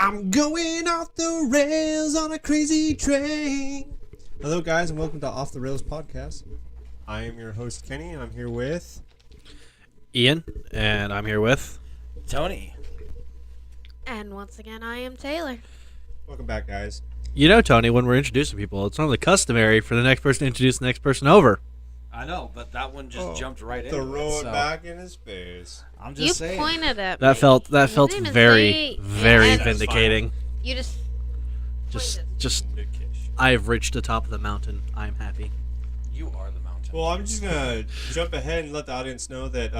I'm going off the rails on a crazy train. Hello, guys, and welcome to Off the Rails podcast. I am your host, Kenny, and I'm here with Ian, and I'm here with Tony. And once again, I am Taylor. Welcome back, guys. You know, Tony, when we're introducing people, it's normally customary for the next person to introduce the next person over. I know, but that one just jumped right in. Throw it back in his face. I'm just You saying. pointed at That me. felt Your name is very, very and vindicating. You Just, pointed. I've reached the top of the mountain. I'm happy. You are the mountain. Well, I'm just going to jump ahead and let the audience know that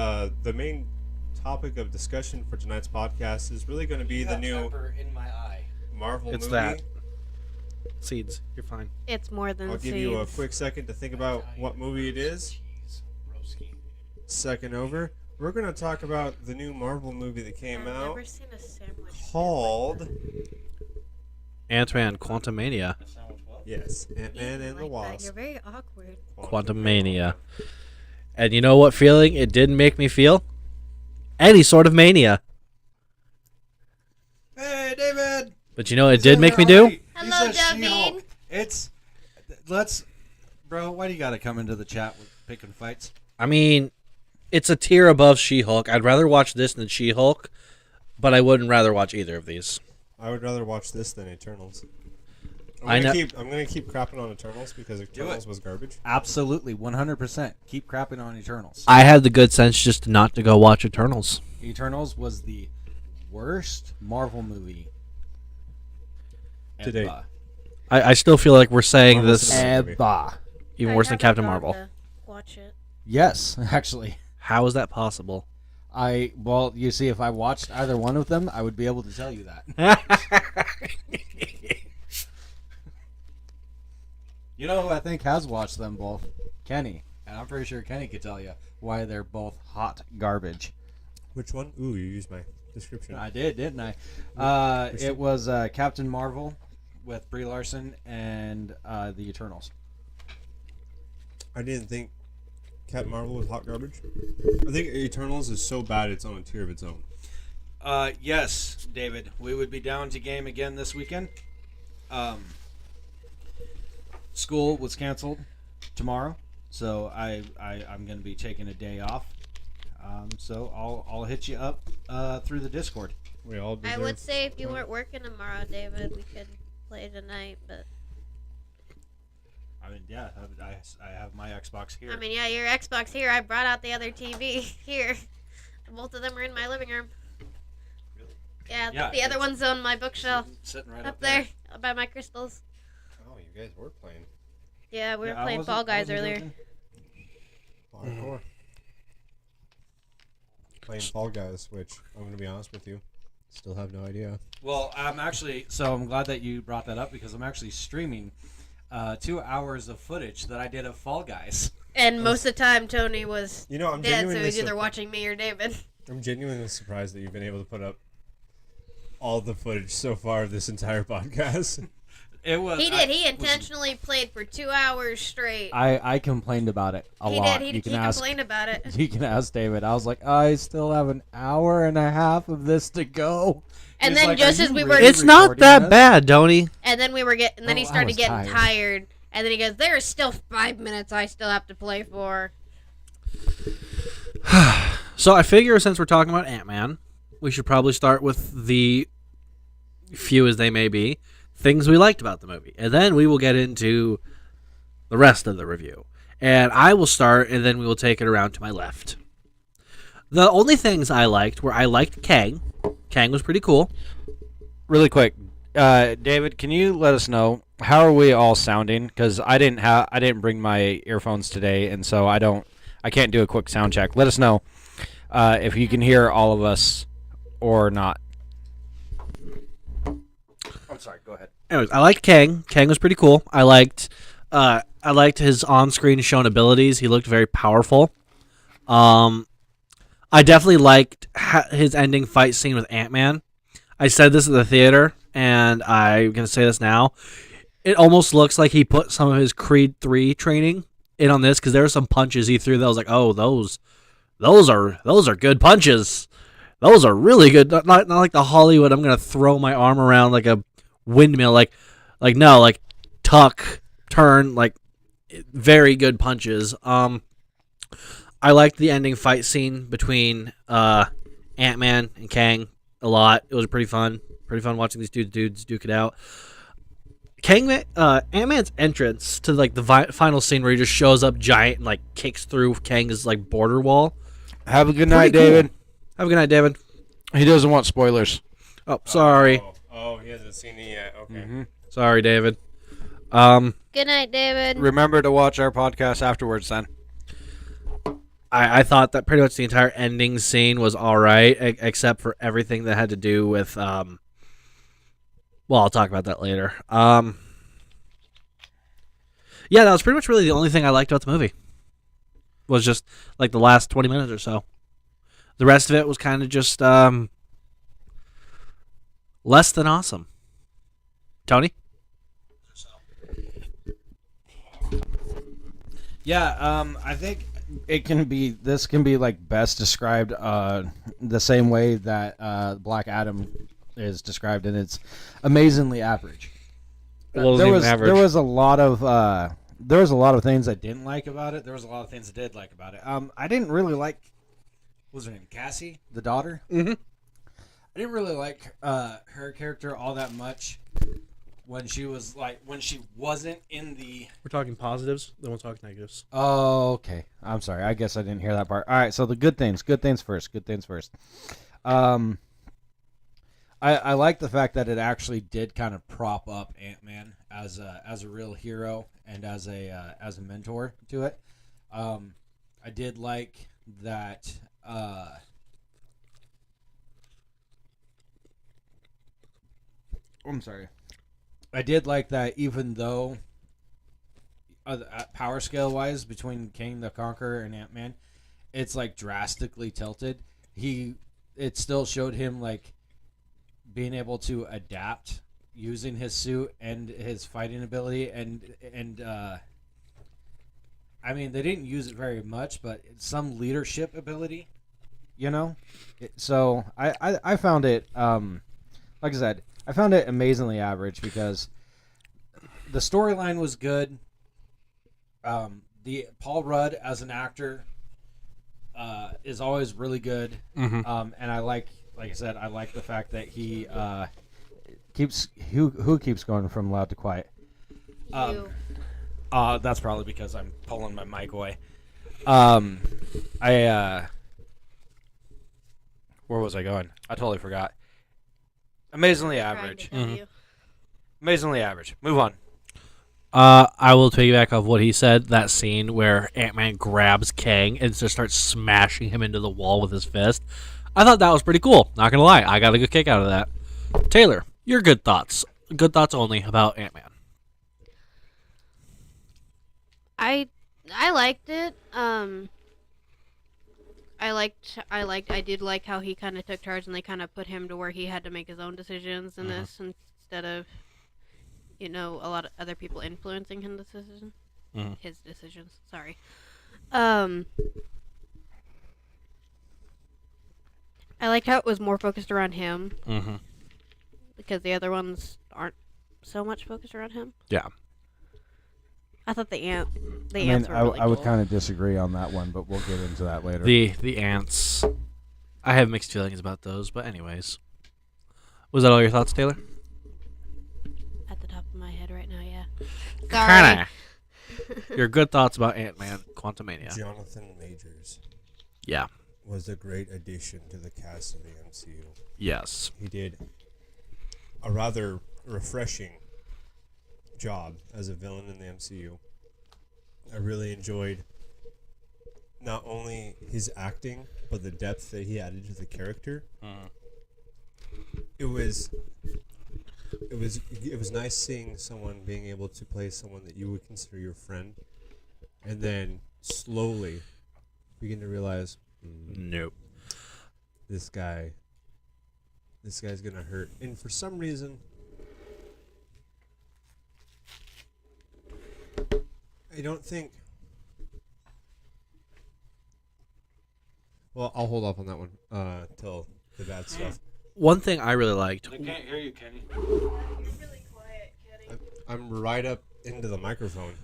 the main topic of discussion for tonight's podcast is really going to be the new in my eye. Marvel It's movie. that. Seeds, you're fine. It's more than I'll give you a quick second to think about what movie it is. Second over. We're going to talk about the new Marvel movie that came I've out never seen a sandwich. called, Ant-Man, Quantumania. yes, Ant-Man and the Like that. Wasp. You're very awkward. Quantumania. And you know what feeling it didn't make me feel? Any sort of mania. Hey, David. But you know what it did make me do? Hello, David. Let's, bro. Why do you gotta come into the chat with picking fights? I mean, it's a tier above She-Hulk. I'd rather watch this than She-Hulk, but I wouldn't rather watch either of these. I would rather watch this than Eternals. I I'm know- gonna keep crapping on Eternals because Eternals was garbage. Absolutely, 100%. Keep crapping on Eternals. I had the good sense just not to go watch Eternals. Eternals was the worst Marvel movie To date. ever. I still feel like we're saying Marvel this Cinematic movie. Ever. even I worse than never Captain got Marvel. to Watch it. Yes, actually. How is that possible? Well, you see, if I watched either one of them, I would be able to tell you that. You know who I think has watched them both? Kenny. And I'm pretty sure Kenny could tell you why they're both hot garbage. Which one? Ooh, you used my description. I did, didn't I? It was Captain Marvel with Brie Larson and the Eternals. I didn't think Captain Marvel was hot garbage. I think Eternals is so bad it's on a tier of its own. Yes, David. We would be down to game again this weekend. School was canceled tomorrow, so I'm going to be taking a day off. So I'll hit you up through the Discord. We all I deserve. would say if you weren't working tomorrow, David, we could play tonight. But I mean, yeah, I have my Xbox here. I mean, yeah, your Xbox here. I brought out the other TV here. Both of them are in my living room. Yeah, the other one's on my bookshelf sitting right up there by my crystals. Oh, you guys were playing. Yeah, we were Yeah, I playing wasn't- Fall I Guys wasn't earlier. joking. Hardcore. Playing Fall Guys, which I'm gonna be honest with you, still have no idea. Well, I'm glad that you brought that up because I'm actually streaming 2 hours of footage that I did of Fall Guys. And most of the time, Tony was You know, I'm dead, so genuinely he's either watching me or David. I'm genuinely surprised that you've been able to put up all the footage so far of this entire podcast. It was. He did. He intentionally played for 2 hours straight. I complained about it a He lot. did. You He can ask. complained about it. You can ask David. I was like, I still have an hour and a half of this to go. And He's then like, just "Are as you we were- really It's not recording that this?" bad, Tony. And then we were and then he Oh, I started was getting tired. tired. And then he goes, "There is still 5 minutes I still have to play for." So I figure since we're talking about Ant-Man, we should probably start with the few as they may be things we liked about the movie, and then we will get into the rest of the review. And I will start, and then we will take it around to my left. The only things I liked were I liked Kang. Kang was pretty cool. Really quick, David, can you let us know how are we all sounding? Because I didn't bring my earphones today, and so I can't do a quick sound check. Let us know if you can hear all of us or not. I'm sorry. Go ahead. Anyways, I liked Kang. Kang was pretty cool. I liked his on-screen shown abilities. He looked very powerful. I definitely liked his ending fight scene with Ant-Man. I said this at the theater, and I'm going to say this now. It almost looks like he put some of his Creed 3 training in on this, because there were some punches he threw that I was like, oh, those are good punches. those are really good. Not like the Hollywood. I'm gonna throw my arm around like a windmill. Like no, like tuck, turn, like very good punches. I liked the ending fight scene between Ant-Man and Kang a lot. It was pretty fun. Pretty fun watching these dudes duke it out. Ant-Man's entrance to like the final scene where he just shows up giant and like kicks through Kang's like border wall. Have a good Pretty night, cool. David. Have a good night, David. He doesn't want spoilers. Oh, sorry. Oh, he hasn't seen it yet. Okay. Mm-hmm. Sorry, David. Good night, David. Remember to watch our podcast afterwards then. I thought that pretty much the entire ending scene was all right, except for everything that had to do with well, I'll talk about that later. Yeah, that was pretty much really the only thing I liked about the movie. Was just like the last 20 minutes or so. The rest of it was kind of just less than awesome. Tony? Yeah, I think this can be like best described the same way that Black Adam is described, and it's amazingly average. There was a lot of things I didn't like about it. There was a lot of things I did like about it. I didn't really like, what was her name, Cassie, the daughter. Mm-hmm. I didn't really like her character all that much when she wasn't in the. We're talking positives, then we'll talk negatives. Oh, okay. I'm sorry. I guess I didn't hear that part. All right. So the good things first. I like the fact that it actually did kind of prop up Ant-Man as a real hero and as a mentor to it. I did like that. I'm sorry. I did like that, even though power scale wise between King the Conqueror and Ant-Man, it's like drastically tilted. It still showed him like being able to adapt using his suit and his fighting ability, and I mean, they didn't use it very much, but some leadership ability, you know. So I found it like I said, I found it amazingly average because the storyline was good. The Paul Rudd as an actor is always really good, Mm-hmm. and like I said, I like the fact that he keeps who keeps going from loud to quiet. You. That's probably because I'm pulling my mic away. Where was I going? I totally forgot. Amazingly average. Mhm. Amazingly average. Move on. I will piggyback off what he said. That scene where Ant-Man grabs Kang and just starts smashing him into the wall with his fist. I thought that was pretty cool. Not gonna lie, I got a good kick out of that. Taylor, your good thoughts. Good thoughts only about Ant-Man. I liked it. I did like how he kind of took charge and they kind of put him to where he had to make his own decisions in this instead of, a lot of other people influencing his decision. His decisions. Sorry. I liked how it was more focused around him because the other ones aren't so much focused around him. Yeah. I thought the ants were really I would cool. kind of disagree on that one, but we'll get into that later. The ants. I have mixed feelings about those, but anyways. Was that all your thoughts, Taylor? At the top of my head right now, yeah. Sorry. Kinda. Your good thoughts about Ant-Man Quantumania. Jonathan Majors Yeah. was a great addition to the cast of the MCU. Yes. He did a rather refreshing job as a villain in the MCU. I really enjoyed not only his acting, but the depth that he added to the character. It was nice seeing someone being able to play someone that you would consider your friend, and then slowly begin to realize, Nope. this guy's gonna hurt. And for some reason, I don't think. Well, I'll hold off on that one till the bad stuff. One thing I really liked. can't hear you, Kenny. I'm right up into the microphone.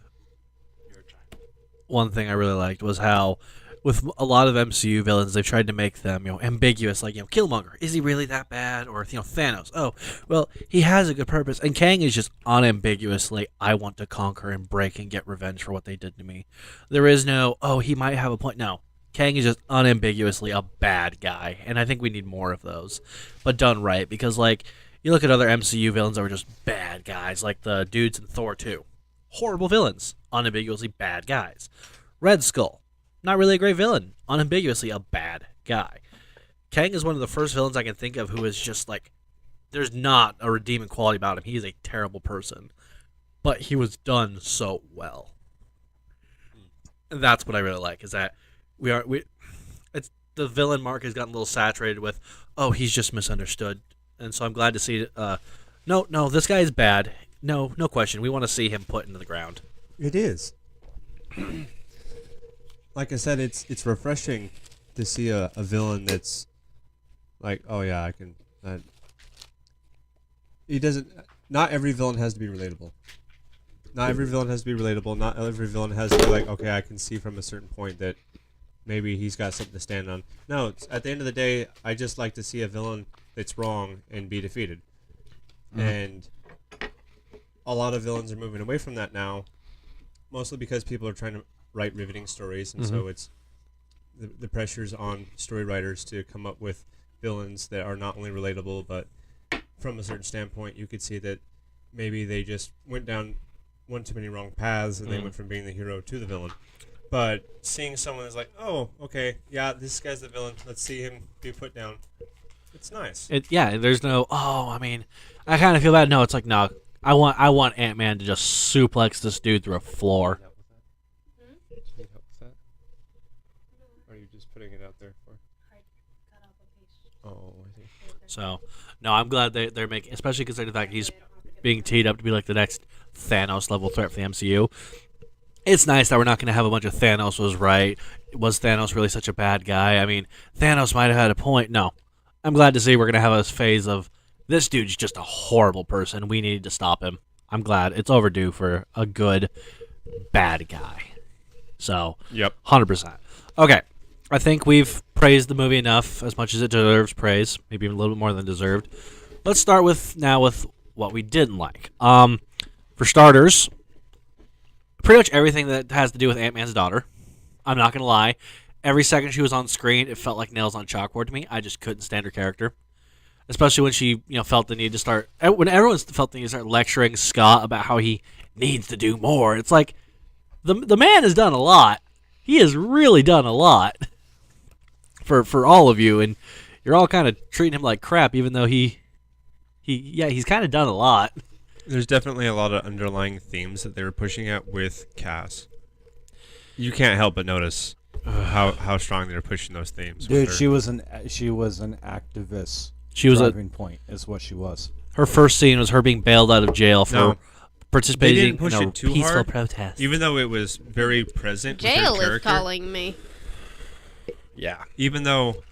One thing I really liked was how, with a lot of MCU villains, they've tried to make them, ambiguous. Like, Killmonger, is he really that bad? Or, Thanos, oh, well, he has a good purpose. And Kang is just unambiguously, I want to conquer and break and get revenge for what they did to me. There is no, oh, he might have a point. No, Kang is just unambiguously a bad guy. And I think we need more of those, but done right. Because, you look at other MCU villains that were just bad guys, like the dudes in Thor 2. Horrible villains, unambiguously bad guys. Red Skull, not really a great villain, unambiguously a bad guy. Kang is one of the first villains I can think of who is just there's not a redeeming quality about him. He is a terrible person, but he was done so well. And that's what I really like, is that it's the villain mark has gotten a little saturated with, oh, he's just misunderstood. And so I'm glad to see no, this guy is bad. No question. We want to see him put into the ground. It is. Like I said, it's refreshing to see a villain that's like, oh yeah, I can. He doesn't. Not every villain has to be relatable. Not every villain has to be relatable. Not every villain has to be like, okay, I can see from a certain point that maybe he's got something to stand on. No, at the end of the day, I just like to see a villain that's wrong and be defeated. Mm-hmm. And a lot of villains are moving away from that now, mostly because people are trying to write riveting stories, and so it's the pressures on story writers to come up with villains that are not only relatable, but from a certain standpoint, you could see that maybe they just went down one too many wrong paths, and they went from being the hero to the villain. But seeing someone that's like, oh, okay, yeah, this guy's the villain, let's see him be put down, it's nice. There's no, I kind of feel bad. No, it's like, no, I want Ant-Man to just suplex this dude through a floor. Need help with that? Or are you just putting it out there for? Oh, I see. So, no, I'm glad they're making, especially considering the fact he's being teed up to be like the next Thanos level threat for the MCU. It's nice that we're not going to have a bunch of Thanos was right. Was Thanos really such a bad guy? I mean, Thanos might have had a point. No. I'm glad to see we're going to have a phase of this dude's just a horrible person. We need to stop him. I'm glad. It's overdue for a good bad guy. So, yep, 100%. Okay, I think we've praised the movie enough, as much as it deserves praise, maybe even a little bit more than deserved. Let's start with what we didn't like. For starters, pretty much everything that has to do with Ant-Man's daughter. I'm not gonna lie, every second she was on screen, it felt like nails on chalkboard to me. I just couldn't stand her character, especially when she felt the need to start. When everyone felt the need to start lecturing Scott about how he needs to do more. It's like, The man has done a lot. He has really done a lot for all of you, and you're all kind of treating him like crap, even though he's kind of done a lot. There's definitely a lot of underlying themes that they were pushing at with Cass. You can't help but notice how strong they were pushing those themes. Dude, she was an activist. She was driving point is what she was. Her first scene was her being bailed out of jail for participating push in a it too peaceful hard, protest. even though it was very present. Jail with her is character. calling me. Yeah. Even though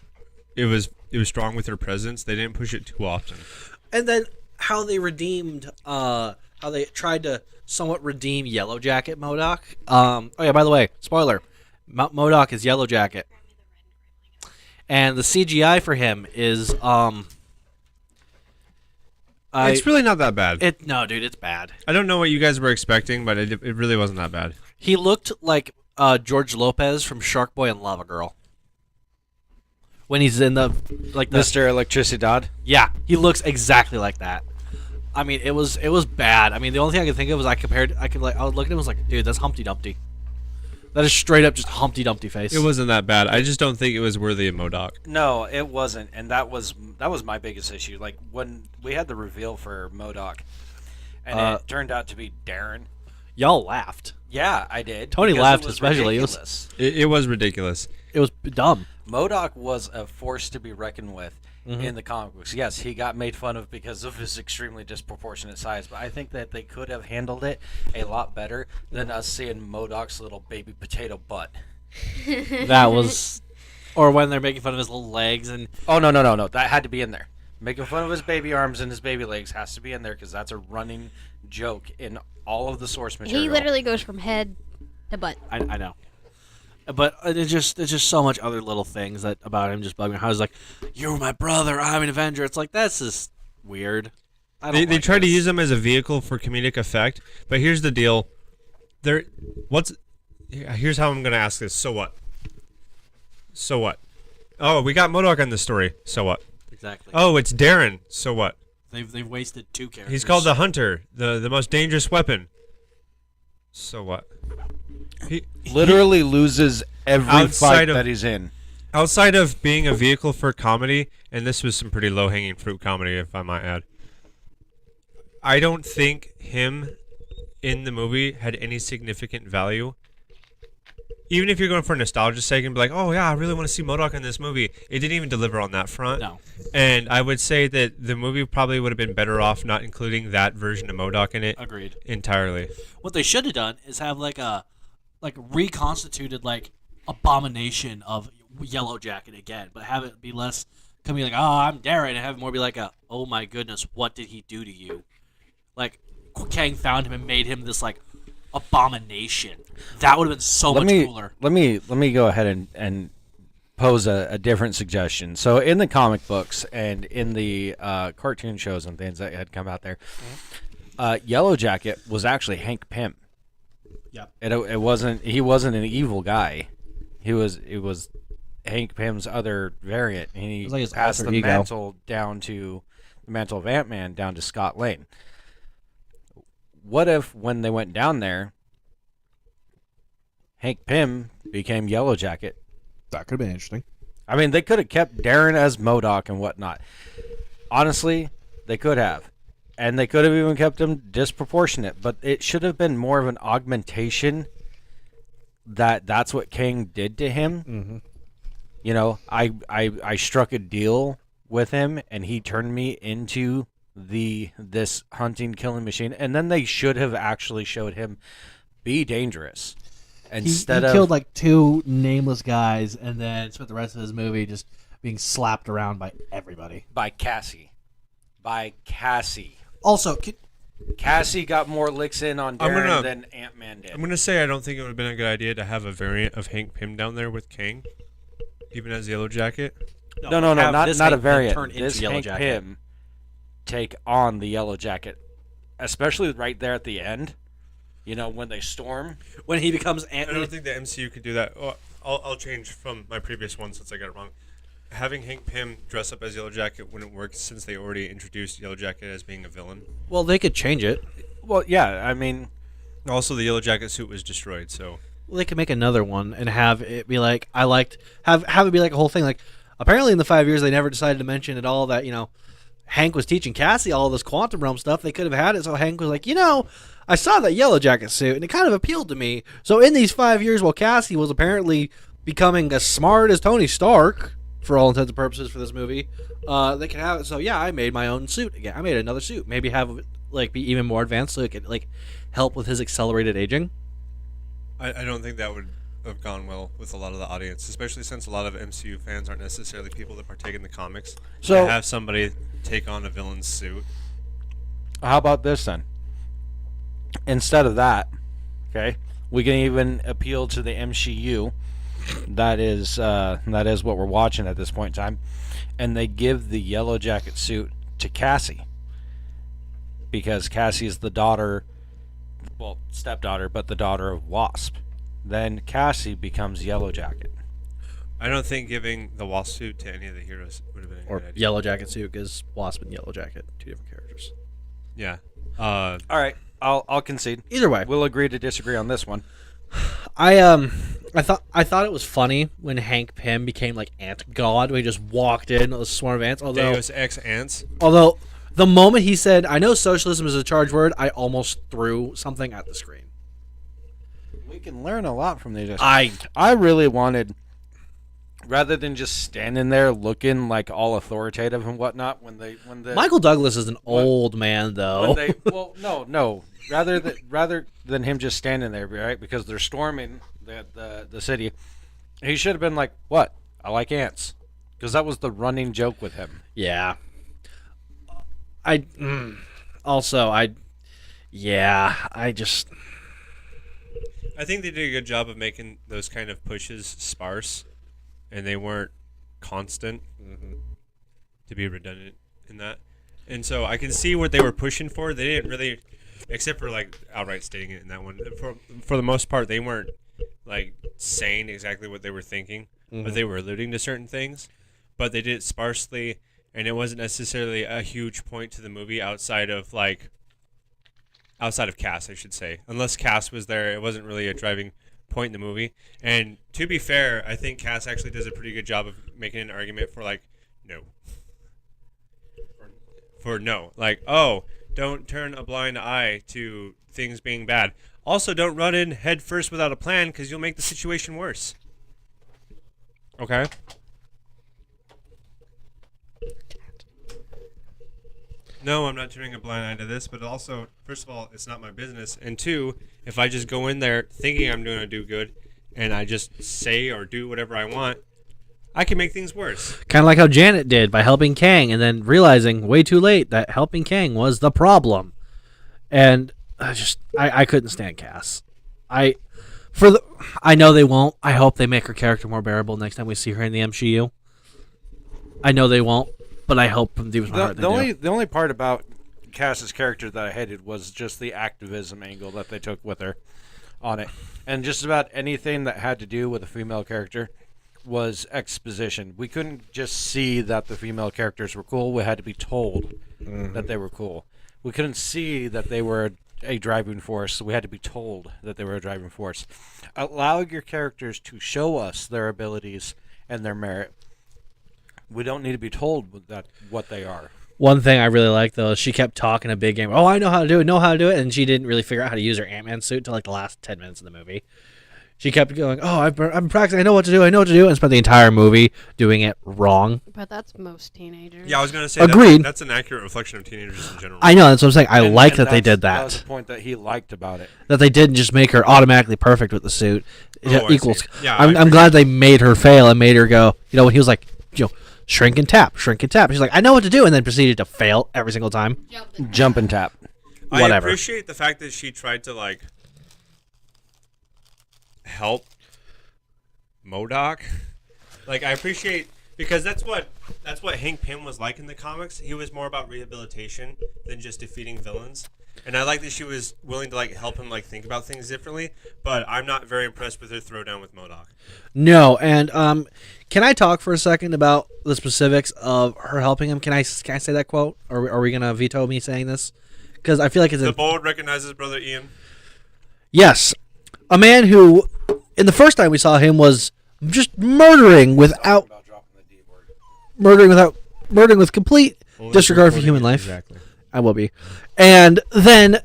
it was strong with her presence, they didn't push it too often. And then how they redeemed, how they tried to somewhat redeem Yellow Jacket MODOK. Oh yeah, by the way, spoiler, MODOK is Yellow Jacket, and the CGI for him is it's really not that bad. No, dude, it's bad. I don't know what you guys were expecting, but it really wasn't that bad. He looked like George Lopez from Shark Boy and Lava Girl. When he's in the Mr. Electricidad. Yeah, he looks exactly like that. I mean, it was bad. I mean, the only thing I could think of was I would look at him and was like, dude, that's Humpty Dumpty. That is straight up just Humpty Dumpty face. It wasn't that bad. I just don't think it was worthy of MODOK. No, it wasn't, and that was my biggest issue. Like when we had the reveal for MODOK, and it turned out to be Darren. Y'all laughed. Yeah, I did. Tony because laughed it was especially. ridiculous. It was ridiculous. It was dumb. MODOK was a force to be reckoned with in the comic books. Yes, he got made fun of because of his extremely disproportionate size, but I think that they could have handled it a lot better than us seeing MODOK's little baby potato butt. That was Or when they're making fun of his little legs and Oh no! That had to be in there. Making fun of his baby arms and his baby legs has to be in there because that's a running joke in all of the source material. He literally goes from head to butt. I know. But it's just so much other little things that about him just bug me. How he's like, "You're my brother. I'm an Avenger." It's like that's just weird. They try to use him as a vehicle for comedic effect, but here's the deal. Here's how I'm gonna ask this. So what? So what? Oh, we got MODOK in the story. So what? Exactly. Oh, it's Darren. So what? They've wasted 2 characters. He's called the Hunter, the most dangerous weapon. So what? He literally loses every Outside fight of- that he's in. outside of being a vehicle for comedy, and this was some pretty low-hanging fruit comedy, if I might add. I don't think him in the movie had any significant value. Even if you're going for nostalgia's sake and be like, oh yeah, I really want to see MODOK in this movie, it didn't even deliver on that front. No. And I would say that the movie probably would have been better off not including that version of MODOK in it Agreed. entirely. What they should have done is have like a reconstituted abomination of Yellow Jacket again, but have it be less coming like, oh, I'm Darren, and have it more be like oh my goodness, what did he do to you? Like Kang found him and made him this abomination. That would have been so much cooler. Let me go ahead and pose a different suggestion. So in the comic books and in the cartoon shows and things that had come out there, Yellow Jacket was actually Hank Pym. Yep. It wasn't. He wasn't an evil guy. It was Hank Pym's other variant. And he was like his passed alter the ego. mantle of Ant-Man down to Scott Lane. What if when they went down there, Hank Pym became Yellow Jacket? That could have been interesting. I mean, they could have kept Darren as MODOK and whatnot. Honestly, they could have. And they could have even kept him disproportionate. But it should have been more of an augmentation that's what Kang did to him. Mm-hmm. You know, I struck a deal with him, and he turned me into this hunting, killing machine. And then they should have actually showed him be dangerous. He killed 2 nameless guys and then spent the rest of his movie just being slapped around by everybody. By Cassie. Also, Cassie got more licks in on Darren than Ant-Man did. I'm going to say I don't think it would have been a good idea to have a variant of Hank Pym down there with Kang, even as Yellow Jacket. No, not a Hank variant. turn into This Yellow Hank Jacket. Pym take on the Yellow Jacket, especially right there at the end. You know, when they storm. When he becomes I don't think the MCU could do that. Oh, I'll change from my previous one since I got it wrong. Having Hank Pym dress up as Yellow Jacket wouldn't work since they already introduced Yellow Jacket as being a villain. Well, they could change it. Well, yeah, I mean, Also, the Yellow Jacket suit was destroyed, so... Well, they could make another one and have it be like have it be like a whole thing. Like apparently in the 5 years they never decided to mention at all that Hank was teaching Cassie all this quantum realm stuff. They could have had it so Hank was like, I saw that Yellow Jacket suit and it kind of appealed to me. So in these 5 years, while Cassie was apparently becoming as smart as Tony Stark for all intents and purposes for this movie, they could have it. So yeah, I made my own suit again. I made another suit. Maybe have it be even more advanced so it could help with his accelerated aging. I don't think that would have gone well with a lot of the audience, especially since a lot of MCU fans aren't necessarily people that partake in the comics. So- to have somebody take on a villain's suit. how about this then? Instead of that, okay, we can even appeal to the MCU. That is what we're watching at this point in time, and they give the Yellow Jacket suit to Cassie because Cassie is the daughter, well, stepdaughter, but the daughter of Wasp. Then Cassie becomes Yellow Jacket. I don't think giving the Wasp suit to any of the heroes would have been a Or good idea. Yellow Jacket suit because Wasp and Yellow Jacket, 2 different characters. Yeah. All right, I'll concede. Either way, We'll agree to disagree on this one. I thought it was funny when Hank Pym became Ant God when he just walked in with a swarm of ants. Deus Ex Ants. Although the moment he said, "I know socialism is a charged word," I almost threw something at the screen. We can learn a lot from these. I really wanted, rather than just standing there looking all authoritative and whatnot, when the Michael Douglas is an old man though. no, rather than him just standing there, right? Because they're storming the city, he should have been like, "What? I like ants. Because that was the running joke with him. Yeah. Also, I just. I think they did a good job of making those kind of pushes sparse, and they weren't constant. To be redundant in that, and so I can see what they were pushing for. They didn't really, except for like outright stating it in that one. For the most part, they weren't like saying exactly what they were thinking, but they were alluding to certain things. But they did it sparsely, and it wasn't necessarily a huge point to the movie outside of Cass, I should say. Unless Cass was there, it wasn't really a driving point in the movie. And to be fair, I think Cass actually does a pretty good job of making an argument for like no. For no. Like, oh, don't turn a blind eye to things being bad. Also, don't run in head first without a plan because you'll make the situation worse. Okay? No, I'm not turning a blind eye to this, but also, first of all, it's not my business. And two, if I just go in there thinking I'm going to do good and I just say or do whatever I want, I can make things worse. Kind of like how Janet did by helping Kang and then realizing way too late that helping Kang was the problem. And I couldn't stand Cass. I know they won't. I hope they make her character more bearable next time we see her in the MCU. I know they won't, but I hope from deep in my heart they do. The only part about Cass's character that I hated was just the activism angle that they took with her on it. And just about anything that had to do with a female character was exposition. We couldn't just see that the female characters were cool. We had to be told that they were cool. We couldn't see that they were a driving force. We had to be told that they were a driving force. Allow your characters to show us their abilities and their merit. We don't need to be told what they are. One thing I really like though is she kept talking a big game. Oh, I know how to do it, and she didn't really figure out how to use her Ant-Man suit until like the last 10 minutes of the movie. She kept going, oh, I'm practicing, I know what to do, and spent the entire movie doing it wrong. But that's most teenagers. Yeah, I was going to say Agreed. That's an accurate reflection of teenagers in general. I know, that's what I'm saying. I like And that they did that. That was the point that he liked about it. That they didn't just make her automatically perfect with the suit. Oh, Equals. I see. Yeah, I'm glad they made her fail and made her go, when he was like, shrink and tap. She's like, I know what to do, and then proceeded to fail every single time. Jump and tap. Whatever. I appreciate the fact that she tried to help MODOK. I appreciate, because that's what Hank Pym was like in the comics. He was more about rehabilitation than just defeating villains. And I like that she was willing to help him think about things differently. But I'm not very impressed with her throwdown with MODOK. No, and can I talk for a second about the specifics of her helping him? Can I say that quote? Or are we gonna veto me saying this? Because I feel like it's the bold recognizes Brother Ian. Yes, a man who, in the first time we saw him, was just murdering with complete disregard for human life. Exactly. I will be. And then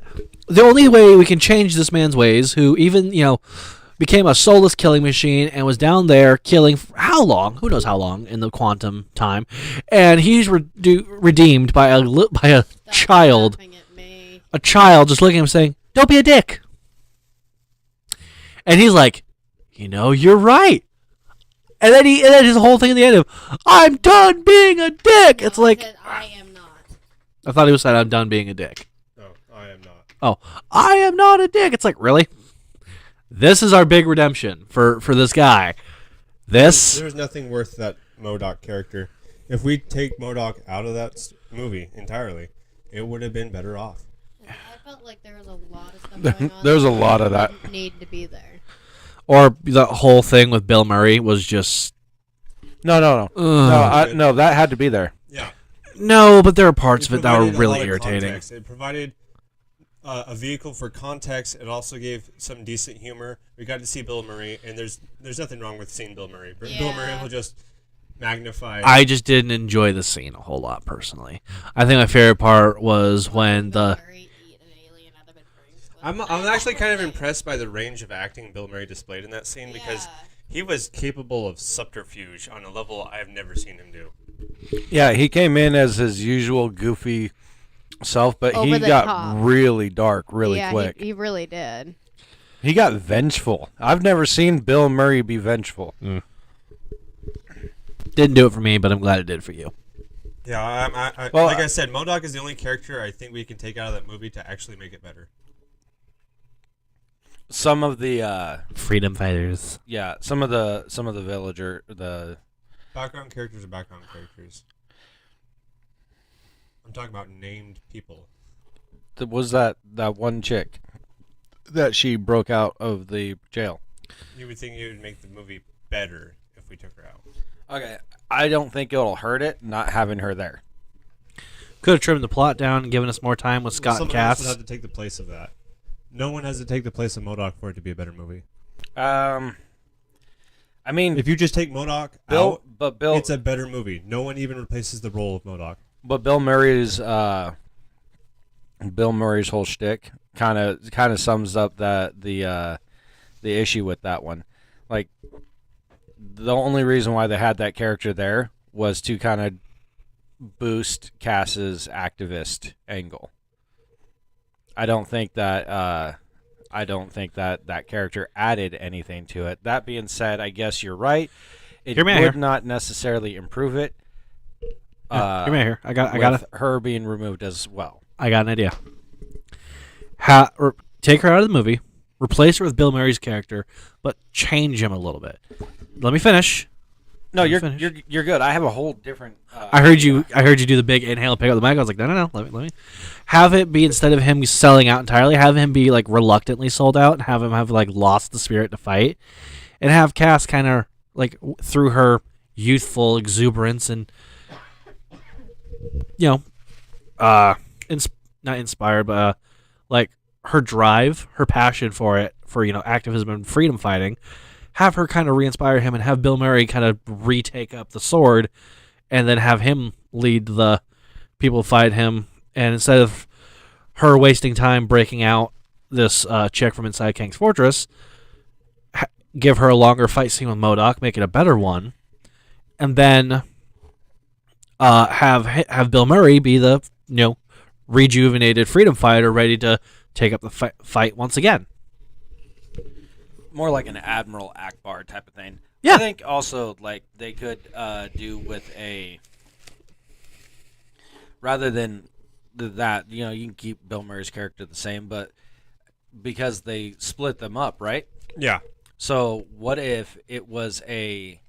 the only way we can change this man's ways, who even, became a soulless killing machine and was down there killing for how long? Who knows how long in the quantum time. And he's redeemed by a child. A child just looking at him saying, "Don't be a dick." And he's like, "You're right." And then his whole thing at the end of, "I'm done being a dick." It's like, I am not. I thought he was saying, "I'm done being a dick." No, I am not. Oh, I am not a dick. It's like, really? This is our big redemption for this guy. There's nothing worth that MODOK character. If we take MODOK out of that movie entirely, it would have been better off. I felt like there was a lot of stuff going on. There's a lot of that. Didn't need to be there. Or the whole thing with Bill Murray was just... No, that had to be there. Yeah. No, but there are parts of it that were provided a really lot of irritating. context. It provided a vehicle for context. It also gave some decent humor. We got to see Bill Murray, and there's nothing wrong with seeing Bill Murray. Bill Yeah. Murray will just magnify. I just didn't enjoy the scene a whole lot, personally. I think my favorite part was when the... I'm actually kind of impressed by the range of acting Bill Murray displayed in that scene because he was capable of subterfuge on a level I've never seen him do. Yeah, he came in as his usual goofy self, but Over he the got top. really dark really quick. He really did. He got vengeful. I've never seen Bill Murray be vengeful. Didn't do it for me, but I'm glad it did for you. Yeah, Well, like I said, MODOK is the only character I think we can take out of that movie to actually make it better. some of the Freedom fighters. some of the villager Background characters are background characters. I'm talking about named people. was that one chick that she broke out of the jail. You would think it would make the movie better if we took her out. Okay, I don't think it'll hurt it not having her there. Could have trimmed the plot down and given us more time with Scott and Someone else would Cass. have to take the place of that. No one has to take the place of MODOK for it to be a better movie. I mean, If you just take MODOK Bill, out, but Bill, it's a better movie. No one even replaces the role of MODOK. but Bill Murray's whole shtick kind of sums up the issue with that one. Like, the only reason why they had that character there was to kind of boost Cass's activist angle. I don't think that that character added anything to it. That being said, I guess you're right. It Hear me out would here. not necessarily improve it. Come here. I got With her being removed as well. an idea. Take her out of the movie, replace her with Bill Murray's character, but change him a little bit. Let me finish. No, Let me you're finish. you're good. I have a whole different. I heard you do the big inhale, pick up the mic. I was like, no. Let me. Have it be, instead of him selling out entirely, have him be like reluctantly sold out, and have him have like lost the spirit to fight, and have Cass kind of like through her youthful exuberance and not inspired, but like her drive, her passion for it, for activism and freedom fighting. Have her kind of re-inspire him, and have Bill Murray kind of retake up the sword, and then have him lead the people fight him. And instead of her wasting time breaking out this chick from inside Kang's Fortress, give her a longer fight scene with MODOK, make it a better one, and then have Bill Murray be the rejuvenated freedom fighter ready to take up the fight once again. more like an Admiral Akbar type of thing. Yeah. I think also like they could do with a rather than that, you can keep Bill Murray's character the same, but because they split them up, right? Yeah. So what if it was a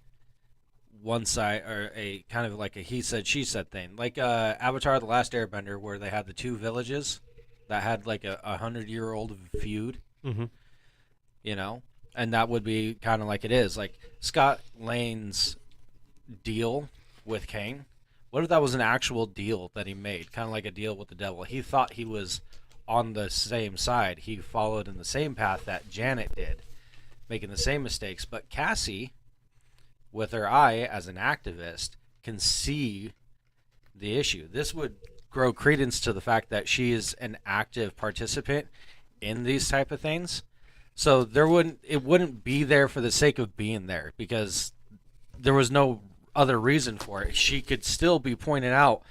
one side or a kind of like a he said she said thing, like Avatar: The Last Airbender, where they had the two villages that had like a 100-year-old feud, Mm-hmm. and that would be kind of like it is. Like Scott Lane's deal with Kang, what if that was an actual deal that he made, kind of like a deal with the devil? He thought he was on the same side. He followed in the same path that Janet did, making the same mistakes. But Cassie, with her eye as an activist, can see the issue. This would grow credence to the fact that she is an active participant in these type of things. So it wouldn't be there for the sake of being there, because there was no other reason for it. She could still be pointing out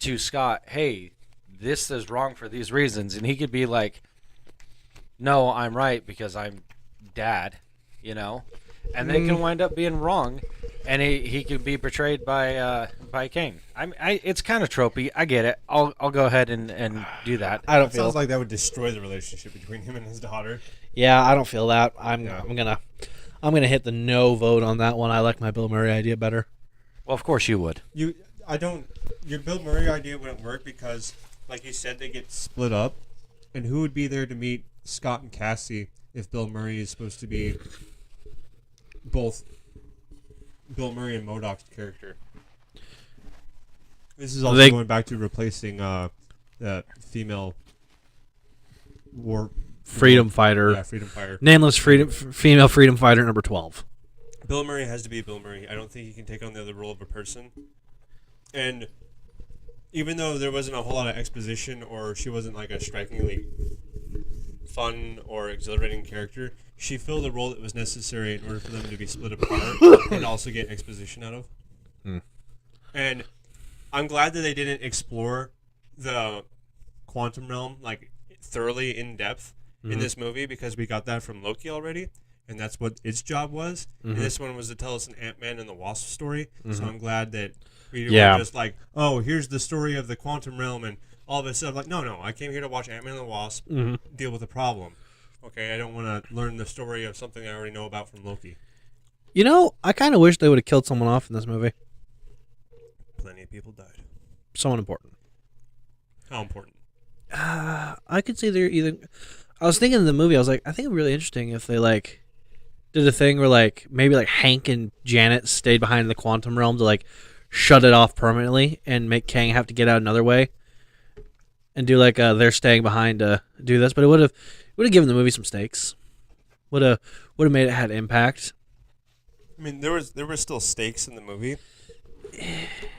to Scott, hey, this is wrong for these reasons, and he could be like, no, I'm right because I'm dad, and they can wind up being wrong, and he could be betrayed by Kang. It's kind of tropey. I get it. I'll go ahead and do that. I don't It feel. sounds like that would destroy the relationship between him and his daughter. Yeah, I don't feel that. I'm Yeah. gonna hit the no vote on that one. I like my Bill Murray idea better. Well, of course you would. Your Bill Murray idea wouldn't work because, like you said, they get split up. And who would be there to meet Scott and Cassie if Bill Murray is supposed to be both Bill Murray and MODOK's character? This is also going back to replacing that female Freedom fighter, Yeah, freedom fighter. nameless female freedom fighter number 12. Bill Murray has to be Bill Murray. I don't think he can take on the other role of a person. And even though there wasn't a whole lot of exposition, or she wasn't like a strikingly fun or exhilarating character, she filled a role that was necessary in order for them to be split apart and also get exposition out of. And I'm glad that they didn't explore the quantum realm like thoroughly in depth in this movie, because we got that from Loki already. and that's what its job was. Mhm. And this one was to tell us an Ant-Man and the Wasp story. So Mhm. I'm glad that we Yeah. were just like, oh, here's the story of the quantum realm, and all of a sudden, like, no, I came here to watch Ant-Man and the Wasp deal with a problem. Okay, I don't want to learn the story of something I already know about from Loki. You know, I kind of wish they would have killed someone off in this movie. Plenty of people died. Someone important. How important? I could see they're either. I was thinking in the movie, I was like, I think it'd be really interesting if they like did a thing where like maybe like Hank and Janet stayed behind the quantum realm to like shut it off permanently and make Kang have to get out another way, and do like they're staying behind to do this. But it would have given the movie some stakes. Would have made it had impact. I mean, there were still stakes in the movie.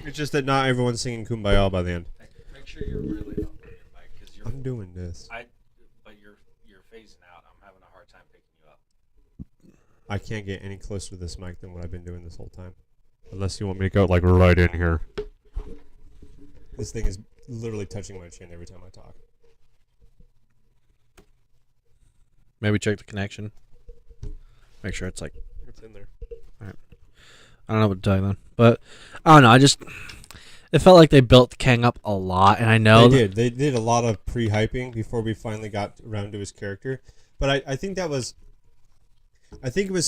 It's just that not everyone's singing "Kumbaya" by the end. Make sure you're really up on your mic because you're. I'm doing this. But you're phasing out. I'm having a hard time picking you up. I can't get any closer to this mic than what I've been doing this whole time. Unless you want me to go like right in here. This thing is literally touching my chin every time I talk. Maybe check the connection. Make sure it's like. It's in there. I don't know what to tell you then, but I don't know. It felt like they built Kang up a lot, and I know They did a lot of pre-hyping before we finally got around to his character. But I think it was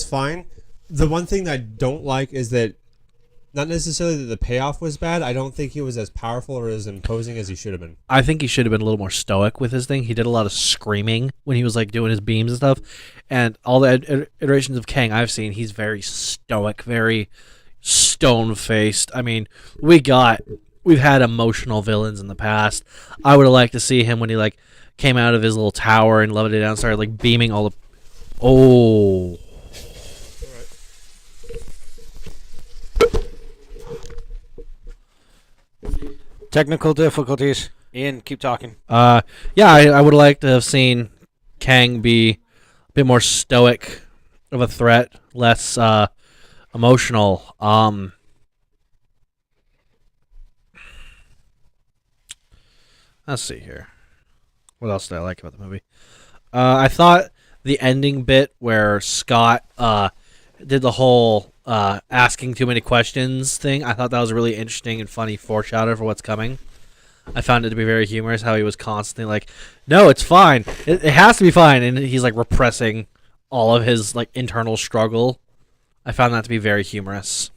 fine. The one thing that I don't like is that not necessarily that the payoff was bad. I don't think he was as powerful or as imposing as he should have been. I think he should have been a little more stoic with his thing. He did a lot of screaming when he was like doing his beams and stuff, and all the iterations of Kang I've seen, he's very stoic, very stone-faced. I mean, we've had emotional villains in the past. I would have liked to see him when he like came out of his little tower and levitated down, and started like beaming all the. Oh. Technical difficulties. Ian, keep talking. Yeah, I would have liked to have seen Kang be a bit more stoic of a threat, less emotional. Let's see here. What else did I like about the movie? I thought the ending bit where Scott did the whole asking too many questions thing, I thought that was a really interesting and funny foreshadow for what's coming. I found it to be very humorous how he was constantly like, no, it's fine. It has to be fine. And he's like repressing all of his like internal struggle. I found that to be very humorous.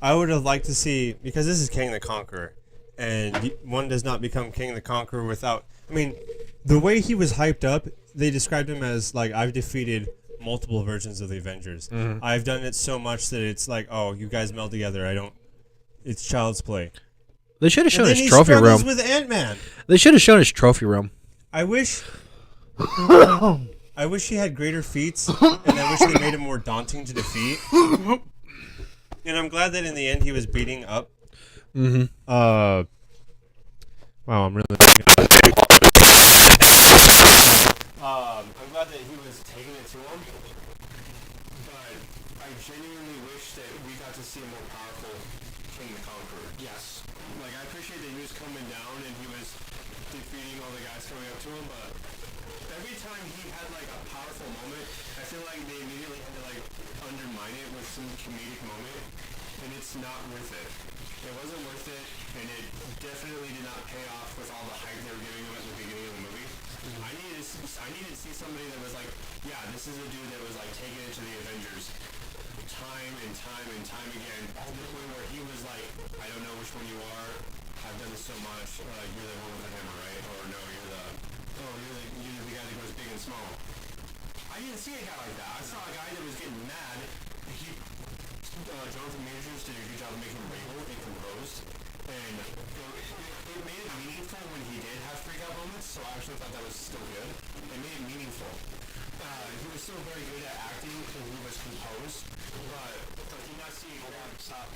I would have liked to see, because this is King the Conqueror, and one does not become King the Conqueror without. I mean, the way he was hyped up, they described him as like, I've defeated multiple versions of the Avengers. I've done it so much that it's like, oh, you guys meld together. It's child's play. They should have shown And then his he trophy struggles room. with Ant-Man. They should have shown his trophy room. I wish he had greater feats, and I wish they made him more daunting to defeat. And I'm glad that in the end he was beating up. Mm-hmm. Wow, I'm really. I'm glad that he was taking it to him, but I genuinely wish that we got to see a more powerful King the Conqueror. Yes. Like, I appreciate that he was coming down and he was defeating all the guys coming up to him, but every time he had like a powerful moment, I feel like they immediately had to like undermine it with some comedic moment, and it's not worth it. It wasn't worth it, and it definitely did not pay off with all the hype they were giving him at the beginning of the movie. I needed to see somebody that was like, yeah, this is a dude that was like taking it to the Avengers time and time and time again, to the point where he was like, I don't know which one you are. I've done this so much. Like, you're the one with the hammer, right? Or no, you're the guy that goes big and small. I didn't see a guy like that. I saw a guy that was getting mad. Jonathan Majors did a good job of making him regal and composed, and it made it meaningful when he did have freak out moments. So I actually thought that was still good. It made it meaningful. He was still very good at acting because he was composed, but I did not see a grab stop.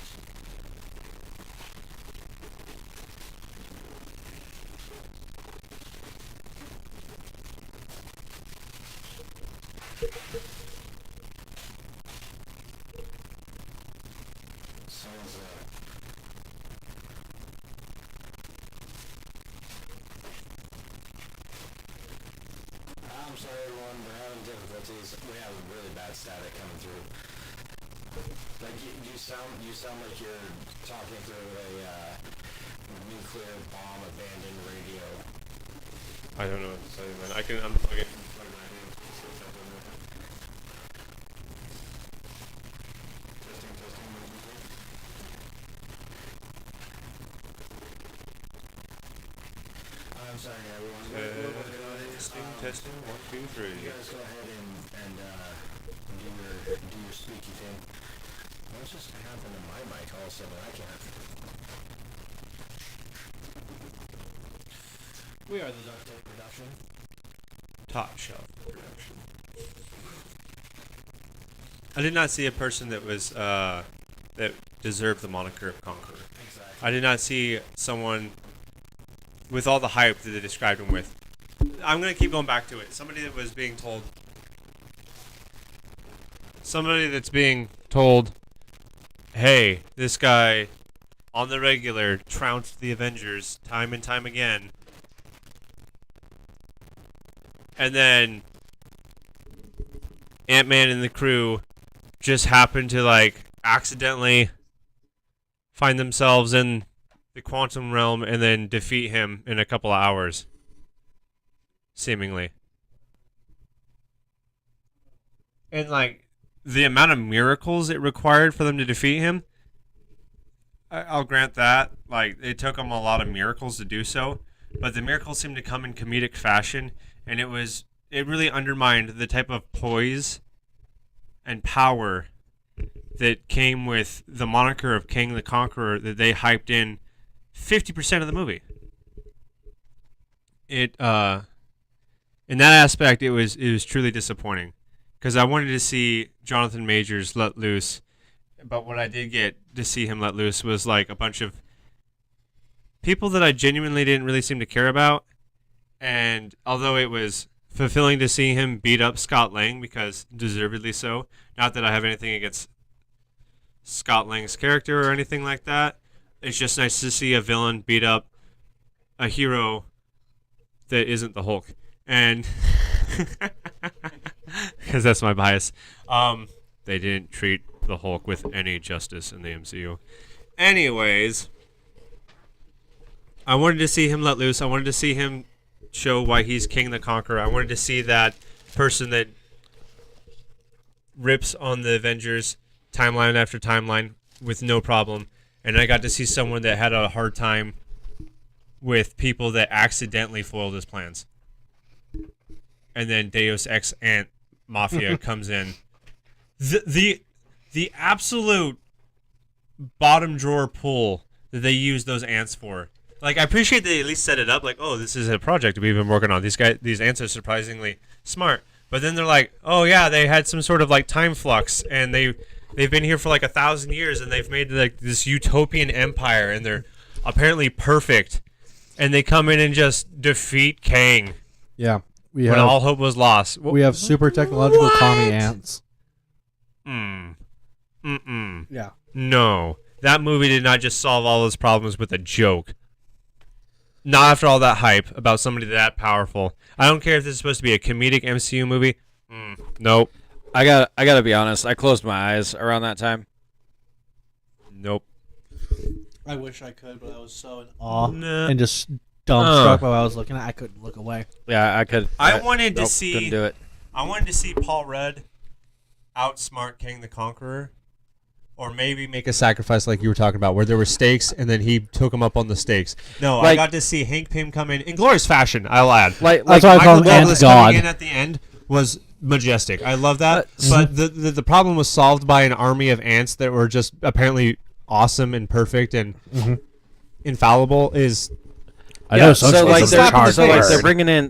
sorry, everyone. We're having difficulties. We have really bad static coming through. Like you sound like you're talking through a nuclear bomb abandoned radio. I don't know what to say, man. I can unplug it and plug my hand. See if that doesn't work. Testing, testing, 1, 2, 3. I'm sorry, everyone. We're working on it. Testing, 1, 2, 3. You guys go ahead and do your squeaky thing. What's just happened to my mic all of a sudden? I can't. We are the Dark Tape Production. Top shelf production. I did not see a person that was that deserved the moniker of conqueror. Exactly. I did not see someone with all the hype that they described him with. I'm gonna keep going back to it. Somebody that was being told. Somebody that's being told, hey, this guy on the regular trounced the Avengers time and time again. And then Ant-Man and the crew just happened to like accidentally find themselves in the quantum realm and then defeat him in a couple of hours. Seemingly. And like the amount of miracles it required for them to defeat him, I'll grant that. Like it took them a lot of miracles to do so, but the miracles seemed to come in comedic fashion. And it really undermined the type of poise and power that came with the moniker of King the Conqueror that they hyped in 50% of the movie. In that aspect, it was truly disappointing because I wanted to see Jonathan Majors let loose, but what I did get to see him let loose was like a bunch of people that I genuinely didn't really seem to care about. And although it was fulfilling to see him beat up Scott Lang, because deservedly so, not that I have anything against Scott Lang's character or anything like that, it's just nice to see a villain beat up a hero that isn't the Hulk. And because that's my bias, they didn't treat the Hulk with any justice in the MCU. Anyways, I wanted to see him let loose. I wanted to see him show why he's King the Conqueror. I wanted to see that person that rips on the Avengers timeline after timeline with no problem. And I got to see someone that had a hard time with people that accidentally foiled his plans. And then Deus Ex Ant Mafia comes in. The absolute bottom drawer pull that they use those ants for. Like, I appreciate they at least set it up like, oh, this is a project we've been working on. These ants are surprisingly smart. But then they're like, oh yeah, they had some sort of like time flux, and they've been here for like 1,000 years, and they've made like this utopian empire, and they're apparently perfect. And they come in and just defeat Kang Yeah, when all hope was lost. we have super technological commie ants. Yeah. No, that movie did not just solve all those problems with a joke. Not after all that hype about somebody that powerful. I don't care if this is supposed to be a comedic MCU movie. Nope. I gotta be honest. I closed my eyes around that time. Nope. I wish I could, but I was so in awe Nah. and just dumbstruck by what I was looking at. I couldn't look away. Yeah, I could. I wanted to nope, see. Couldn't do it. I wanted to see Paul Rudd outsmart King the Conqueror, or maybe make a sacrifice like you were talking about, where there were stakes and then he took him up on the stakes. No, I got to see Hank Pym come in glorious fashion. I'll add. Like That's why I call Michael him Ant Douglas God. coming in at the end was majestic. I love that. But the problem was solved by an army of ants that were just apparently awesome and perfect and infallible. I know. So like they're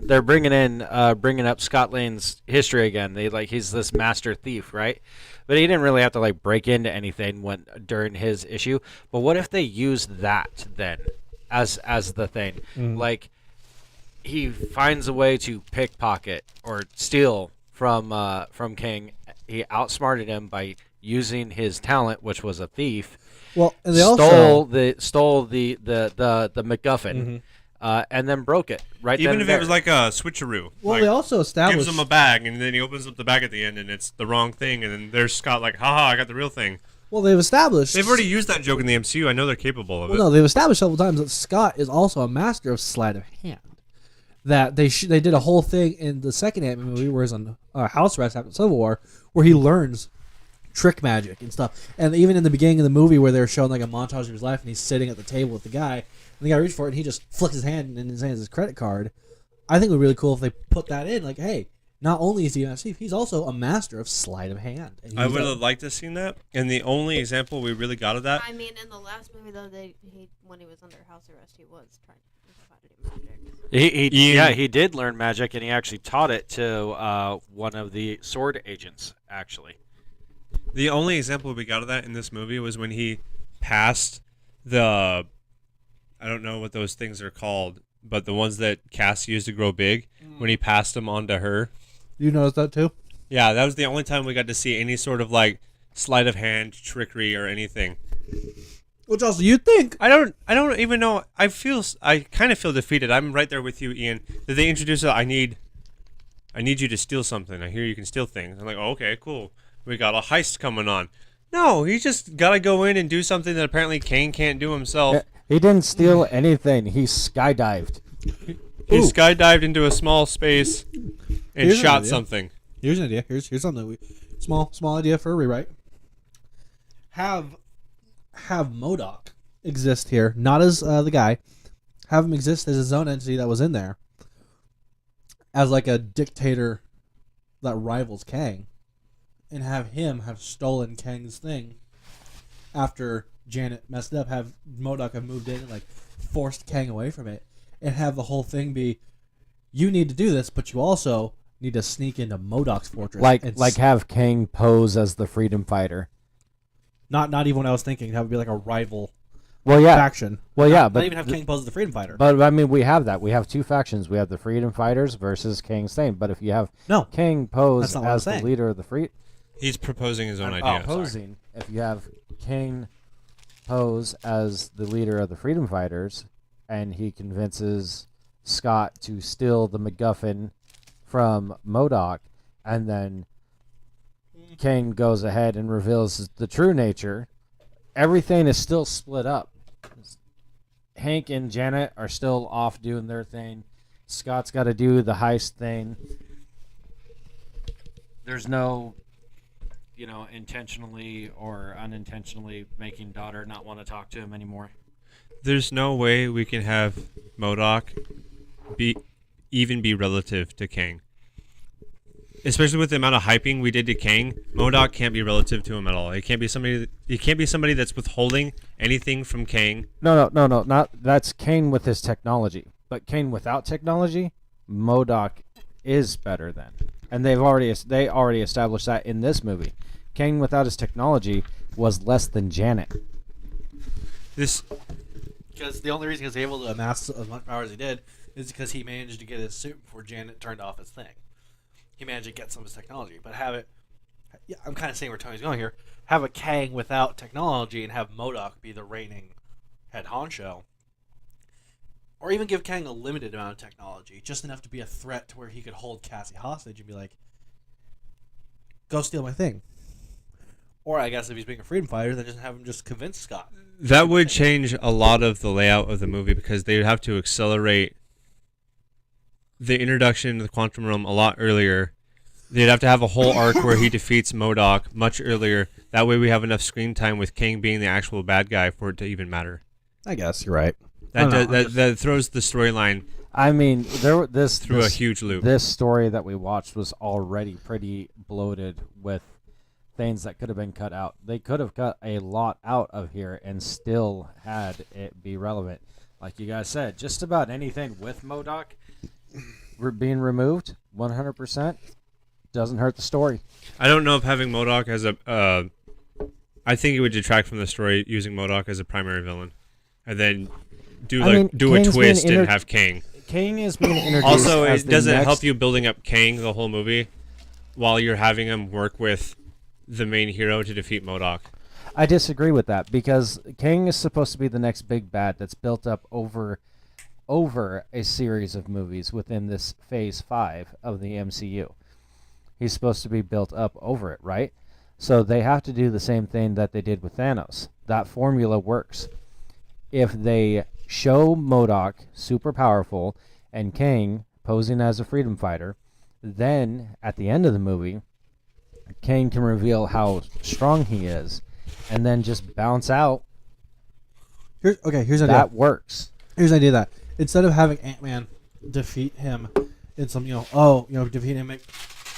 they're bringing up Scott Lang's history again. He's this master thief, right? But he didn't really have to like break into anything during his issue. But what if they used that then as the thing? Like he finds a way to pickpocket or steal from King. He outsmarted him by using his talent, which was a thief. Well, and they stole the MacGuffin. and then broke it right Even then if and it was there. like a switcheroo. Well, like, they also established gives him a bag, and then he opens up the bag at the end, and it's the wrong thing, and then there's Scott like, haha, I got the real thing. Well, they've established. They've already used that joke in the MCU. I know they're capable of Well, it. no, they've established several times that Scott is also a master of sleight of hand. That they did a whole thing in the second Ant-Man movie where he's on house arrest after Civil War, where he learns trick magic and stuff. And even in the beginning of the movie where they're showing like a montage of his life, and he's sitting at the table with the guy, and the guy reaches for it, and he just flicks his hand, and in his hand is his credit card. I think it would be really cool if they put that in. Like, hey, not only is he a thief, he's also a master of sleight of hand. And I would have liked to have seen that. And the only example we really got of that, I mean, in the last movie though, when he was under house arrest, he was trying to do magic. He did learn magic, and he actually taught it to one of the sword agents, actually. the only example we got of that in this movie was when he passed the, I don't know what those things are called, but the ones that Cass used to grow big, when he passed them on to her. You noticed that too? Yeah, that was the only time we got to see any sort of like sleight of hand, trickery, or anything. Which also you'd think. I don't even know. I kind of feel defeated. I'm right there with you, Ian. Did they introduce I need you to steal something. I hear you can steal things. I'm like, oh, okay, cool. We got a heist coming on. No, he just got to go in and do something that apparently Kane can't do himself. He didn't steal anything. He skydived. He skydived into a small space and Here's an shot idea. something. Here's an idea. Here's something small idea for a rewrite. Have MODOK exist here, not as the guy. Have him exist as his own entity that was in there, as like a dictator that rivals Kang, and have him have stolen Kang's thing after Janet messed up. Have MODOK have moved in and like forced Kang away from it, and have the whole thing be, you need to do this, but you also need to sneak into MODOK's fortress. Like have Kang pose as the freedom fighter. Not even what I was thinking. That would be like a rival Well, yeah. faction. Well, yeah, Not but even have Kang pose as the freedom fighter. But I mean, we have that. We have two factions. We have the freedom fighters versus Kang's thing. But if you have No, Kang pose that's not what I'm as the saying. leader of the free He's proposing his own idea. opposing, if you have Kang pose as the leader of the freedom fighters, and he convinces Scott to steal the MacGuffin from MODOK, and then Kang goes ahead and reveals the true nature, everything is still split up. Hank and Janet are still off doing their thing. Scott's got to do the heist thing. There's no, intentionally or unintentionally making daughter not want to talk to him anymore. There's no way we can have MODOK even be relative to Kang. Especially with the amount of hyping we did to Kang, MODOK can't be relative to him at all. It can't be somebody that's withholding anything from Kang. No, not that's Kang with his technology. But Kang without technology, MODOK is better than. And they already established that in this movie. Kang without his technology was less than Janet. Because the only reason he was able to amass as much power as he did is because he managed to get his suit before Janet turned off his thing. He managed to get some of his technology, but I'm kind of saying where Tony's going here. Have a Kang without technology and have MODOK be the reigning head honcho. Or even give Kang a limited amount of technology, just enough to be a threat to where he could hold Cassie hostage and be like, go steal my thing. Or I guess if he's being a freedom fighter, then just have him just convince Scott. That would change a lot of the layout of the movie because they would have to accelerate the introduction to the quantum realm a lot earlier. They'd have to have a whole arc where he defeats MODOK much earlier. That way we have enough screen time with Kang being the actual bad guy for it to even matter. I guess you're right. That throws the storyline I mean, through a huge loop. This story that we watched was already pretty bloated with things that could have been cut out. They could have cut a lot out of here and still had it be relevant. Like you guys said, just about anything with MODOK being removed 100% doesn't hurt the story. I don't know if having MODOK as I think it would detract from the story using MODOK as a primary villain, and then do a Kang's twist being and have Kang. Kang is being introduced. Also, as it the doesn't next- help you building up Kang the whole movie while you're having him work with the main hero to defeat MODOK. I disagree with that because Kang is supposed to be the next big bad that's built up over over a series of movies within this Phase 5 of the MCU. He's supposed to be built up over it, right? So they have to do the same thing that they did with Thanos. That formula works. If they show MODOK super powerful and Kang posing as a freedom fighter, then at the end of the movie, Kang can reveal how strong he is and then just bounce out. Here's an idea. That works. Here's an idea that instead of having Ant-Man defeat him in some, defeat him,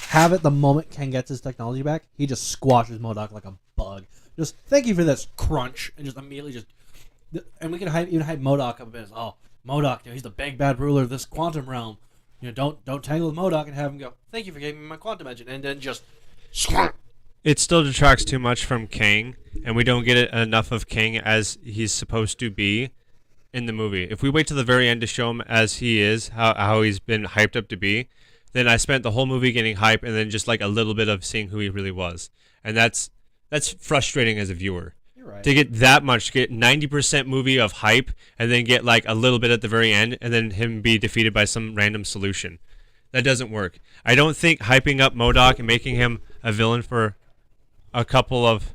have it the moment Kang gets his technology back, he just squashes MODOK like a bug. Just thank you for this crunch, and just immediately and we can even hype MODOK up a bit. MODOK, he's the big bad ruler of this quantum realm. Don't tangle with MODOK and have him go, thank you for giving me my quantum engine, and then just. It still detracts too much from Kang, and we don't get enough of Kang as he's supposed to be in the movie. If we wait till the very end to show him as he is, how he's been hyped up to be, then I spent the whole movie getting hype and then just like a little bit of seeing who he really was. And that's frustrating as a viewer. You're right. To get that much, to get 90% movie of hype and then get like a little bit at the very end and then him be defeated by some random solution. That doesn't work. I don't think hyping up MODOK and making him a villain for a couple of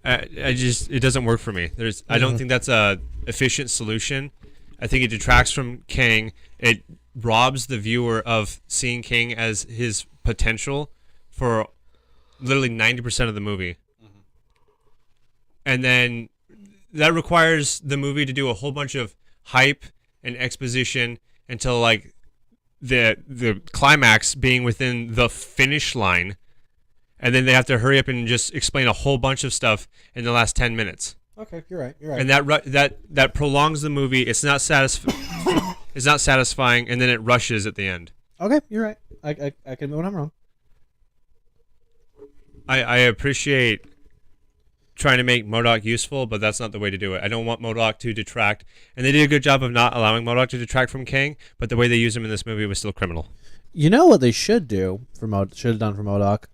it doesn't work for me. I don't think that's a efficient solution. I think it detracts from Kang. It robs the viewer of seeing Kang as his potential for literally 90% of the movie. And then that requires the movie to do a whole bunch of hype and exposition until like the climax being within the finish line, and then they have to hurry up and just explain a whole bunch of stuff in the last 10 minutes. Okay, you're right. You're right. And that prolongs the movie. It's not it's not satisfying, and then it rushes at the end. Okay, you're right. I can admit when I'm wrong. I appreciate trying to make MODOK useful, but that's not the way to do it. I don't want MODOK to detract, and they did a good job of not allowing MODOK to detract from Kang, but the way they used him in this movie was still criminal. You know what they should do should have done for MODOK?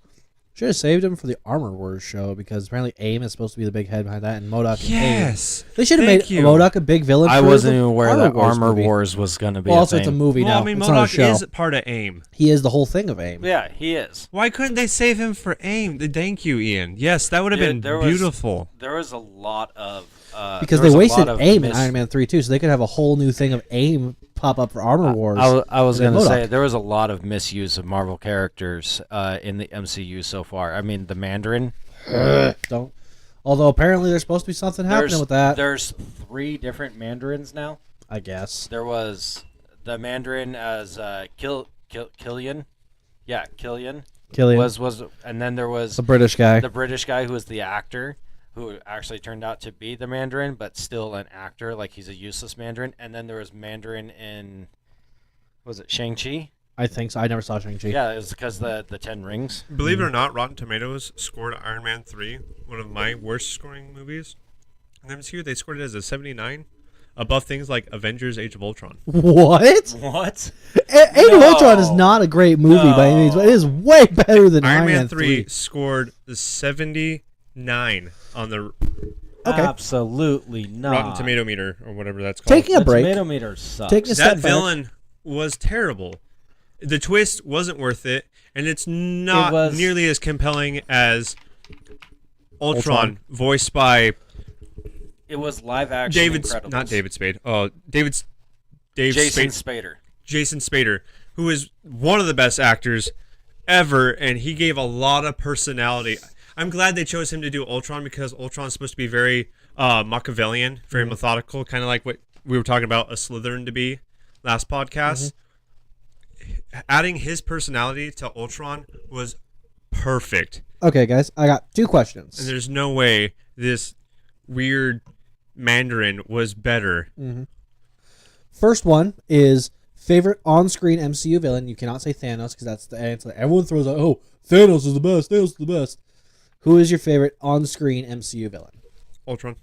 Should have saved him for the Armor Wars show, because apparently AIM is supposed to be the big head behind that, and MODOK. Yes, they should have made MODOK a big villain. I wasn't even aware that Armor movie. Wars was going to be. Well, a also thing. it's a movie well, now. I mean, it's not a show. MODOK is part of AIM. He is the whole thing of AIM. Yeah, he is. Why couldn't they save him for AIM? Thank you, Ian. Yes, that would have been beautiful. There was a lot of because they wasted AIM in Iron Man 3 too, so they could have a whole new thing of AIM pop up for Armor Wars. I was going to MODOK. say there was a lot of misuse of Marvel characters in the MCU so far. I mean, the Mandarin. Don't. Although apparently there's supposed to be something happening with that. There's 3 different Mandarins now. I guess. There was the Mandarin as Killian. Yeah, Killian. Was and then there was the British guy. The British guy who was the actor, who actually turned out to be the Mandarin, but still an actor, like he's a useless Mandarin. And then there was Mandarin in, was it Shang-Chi? I think so. I never saw Shang-Chi. Yeah, it was because the 10 Rings. Believe it or not, Rotten Tomatoes scored Iron Man 3, one of my worst scoring movies. In the MCU, they scored it as a 79, above things like Avengers: Age of Ultron. What? What? Age of Ultron is not a great movie by any means, but it is way better than Iron Man 3 scored 79 on the Absolutely not. Rotten Tomato meter, or whatever that's called. Taking a The break. tomato meter sucks. Taking a step That back. villain was terrible. The twist wasn't worth it, and it's not nearly as compelling as Ultron. Voiced by It was live action Jason Spader. Jason Spader, who is one of the best actors ever, and he gave a lot of personality. I'm glad they chose him to do Ultron, because Ultron's supposed to be very Machiavellian, very methodical, kind of like what we were talking about a Slytherin to be last podcast. Adding his personality to Ultron was perfect. Okay, guys, I got 2 questions. And there's no way this weird Mandarin was better. First one is favorite on-screen MCU villain. You cannot say Thanos, because that's the answer. Everyone throws out, oh, Thanos is the best. Thanos is the best. Who is your favorite on-screen MCU villain? Ultron.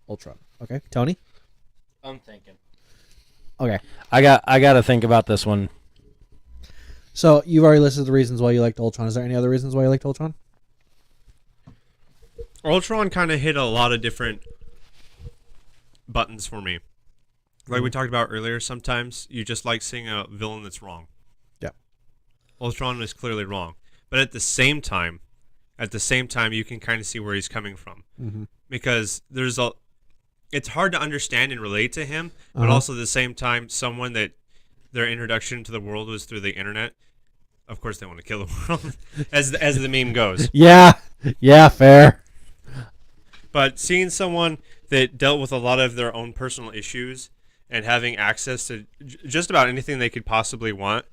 Okay, Tony? I'm thinking. Okay. I got to think about this one. So you've already listed the reasons why you liked Ultron. Is there any other reasons why you liked Ultron? Ultron kind of hit a lot of different buttons for me. Like we talked about earlier, sometimes you just like seeing a villain that's wrong. Yeah. Ultron is clearly wrong, but at the same time, you can kind of see where he's coming from, because it's hard to understand and relate to him, but also at the same time, someone that their introduction to the world was through the internet. Of course, they want to kill the world, as the meme goes. Yeah, fair. But seeing someone that dealt with a lot of their own personal issues and having access to just about anything they could possibly want,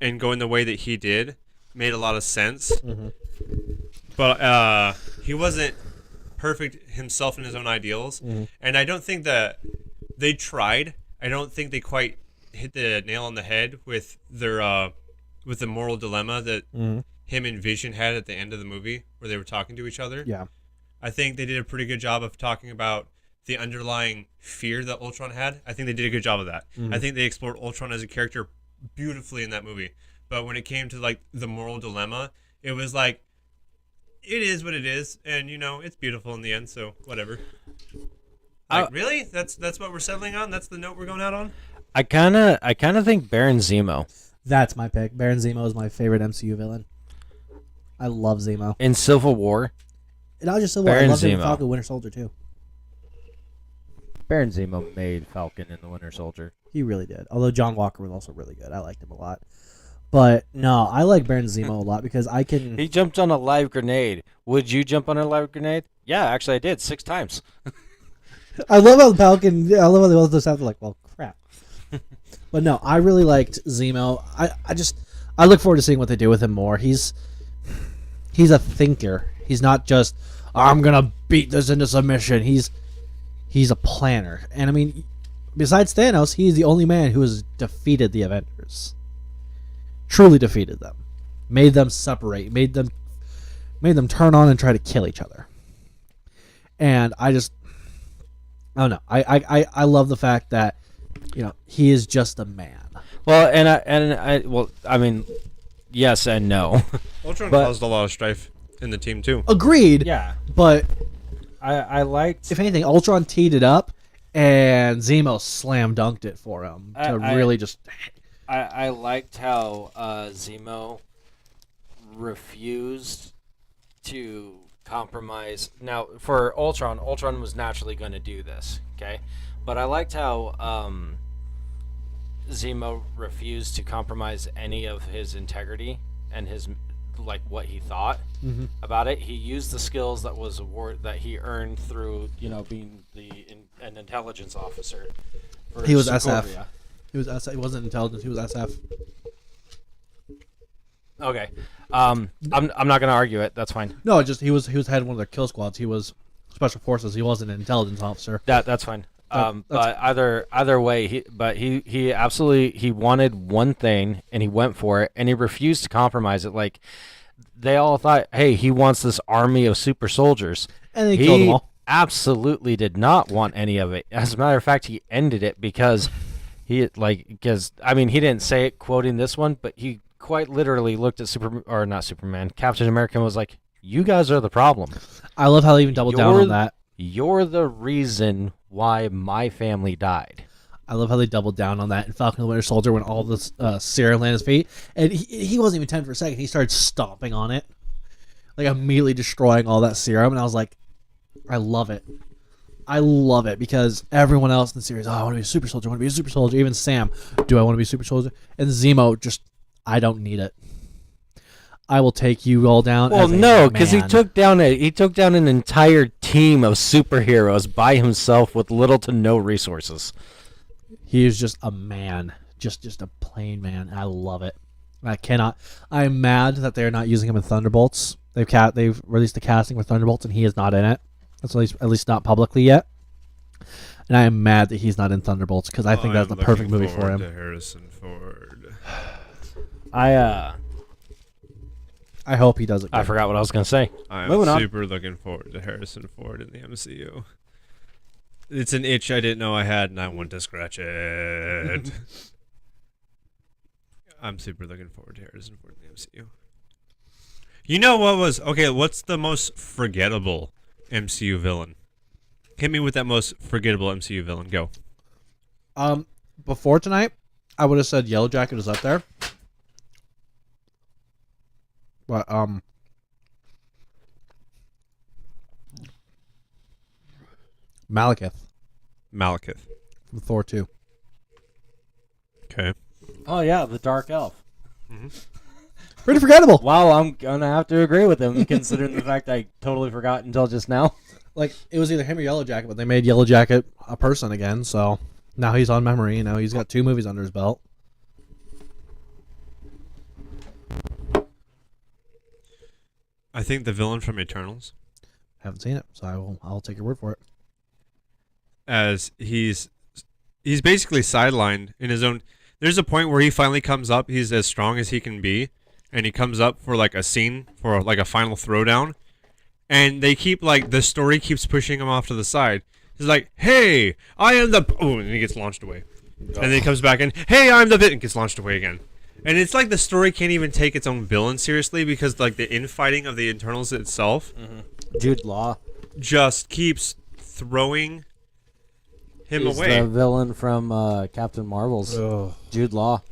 and going the way that he did, made a lot of sense. But he wasn't perfect himself in his own ideals, and I don't think that they tried. I don't think they quite hit the nail on the head with their with the moral dilemma that him and Vision had at the end of the movie, where they were talking to each other. Yeah. I think they did a pretty good job of talking about the underlying fear that Ultron had. I think they did a good job of that. I think they explored Ultron as a character beautifully in that movie. But when it came to like the moral dilemma, it was like, it is what it is, and it's beautiful in the end. So whatever. Like, really? That's what we're settling on. That's the note we're going out on. I kind of think Baron Zemo That's my pick. Baron Zemo is my favorite MCU villain. I love Zemo. in Civil War. Not just Civil War. I Baron love him in Zemo. Falcon Winter Soldier too. Baron Zemo made Falcon and the Winter Soldier. He really did. Although John Walker was also really good. I liked him a lot. But no, I like Baron Zemo a lot because I can. He jumped on a live grenade. Would you jump on a live grenade? Yeah, actually I did 6 times. I love how Falcon. I love how they both just have to like, well, crap. But no, I really liked Zemo. I look forward to seeing what they do with him more. He's a thinker. He's not just I'm gonna beat this into submission. He's a planner. And I mean, besides Thanos, he's the only man who has defeated the Avengers. Truly defeated them. Made them separate. Made them turn on and try to kill each other. And I don't know. I love the fact that he is just a man. Well, I mean, yes and no. Ultron But- caused a lot of strife in the team too. Agreed. Yeah, But I liked. if anything, Ultron teed it up, and Zemo slam dunked it for him to I- really just. I liked how Zemo refused to compromise. Now, for Ultron was naturally going to do this, okay? But I liked how Zemo refused to compromise any of his integrity and his what he thought about it. He used the skills that he earned through being an intelligence officer. for He was Sokovia. SF. He was SF. He wasn't intelligent. He was SF. Okay. I'm not gonna argue it. That's fine. No, just he was head of one of their kill squads. He was special forces. He wasn't an intelligence officer. That's fine. That's- But either way, he absolutely he wanted one thing and he went for it and he refused to compromise it. Like they all thought, hey, he wants this army of super soldiers. And he killed them all. Absolutely did not want any of it. As a matter of fact, he ended it because he didn't say it quoting this one, but he quite literally looked at Captain America and was like, "You guys are the problem. I love how they even doubled down on that. You're the reason why my family died." I love how they doubled down on that in Falcon and the Winter Soldier when all this serum landed his feet. And he wasn't even 10 for a second. He started stomping on it. Like immediately destroying all that serum. And I was like, I love it. I love it because everyone else in the series, I want to be a super soldier. I want to be a super soldier. Even Sam, do I want to be a super soldier? And Zemo just, I don't need it. I will take you all down. Well, as a no, because he man. took down an entire team of superheroes by himself with little to no resources. He is just a man, just a plain man. I love it. I'm mad that they're not using him in Thunderbolts. They've released the casting for Thunderbolts, and he is not in it. That's at least not publicly yet. And I am mad that he's not in Thunderbolts because I think that's the perfect movie for him. To Harrison Ford. I hope he does it. I good. forgot what I was gonna say. I'm Moving on. super looking forward to Harrison Ford in the MCU. It's an itch I didn't know I had, and I want to scratch it. I'm super looking forward to Harrison Ford in the MCU. You know what's the most forgettable MCU villain? Hit me with that most forgettable MCU villain. Go. Before tonight, I would have said Yellow Jacket is up there. But Malekith Malekith. from Thor 2. Okay. Oh yeah, the Dark Elf. Pretty forgettable. Wow, I'm gonna have to agree with him considering the fact I totally forgot until just now. Like, it was either him or Yellow Jacket, but they made Yellow Jacket a person again, so now he's on memory. You know, he's got 2 movies under his belt. I think the villain from Eternals, Haven't seen it, so I'll take your word for it. as he's basically sidelined in his own. There's a point where he finally comes up. He's as strong as he can be, and he comes up for like a scene for like a final throwdown, and they keep like the story keeps pushing him off to the side. He's like, "Hey, I am the," and he gets launched away, and then he comes back and, "Hey, I'm the," and gets launched away again. And it's like the story can't even take its own villain seriously because like the infighting of the Eternals itself Jude Law just keeps throwing him is away. the villain from Captain Marvel's. Jude Law.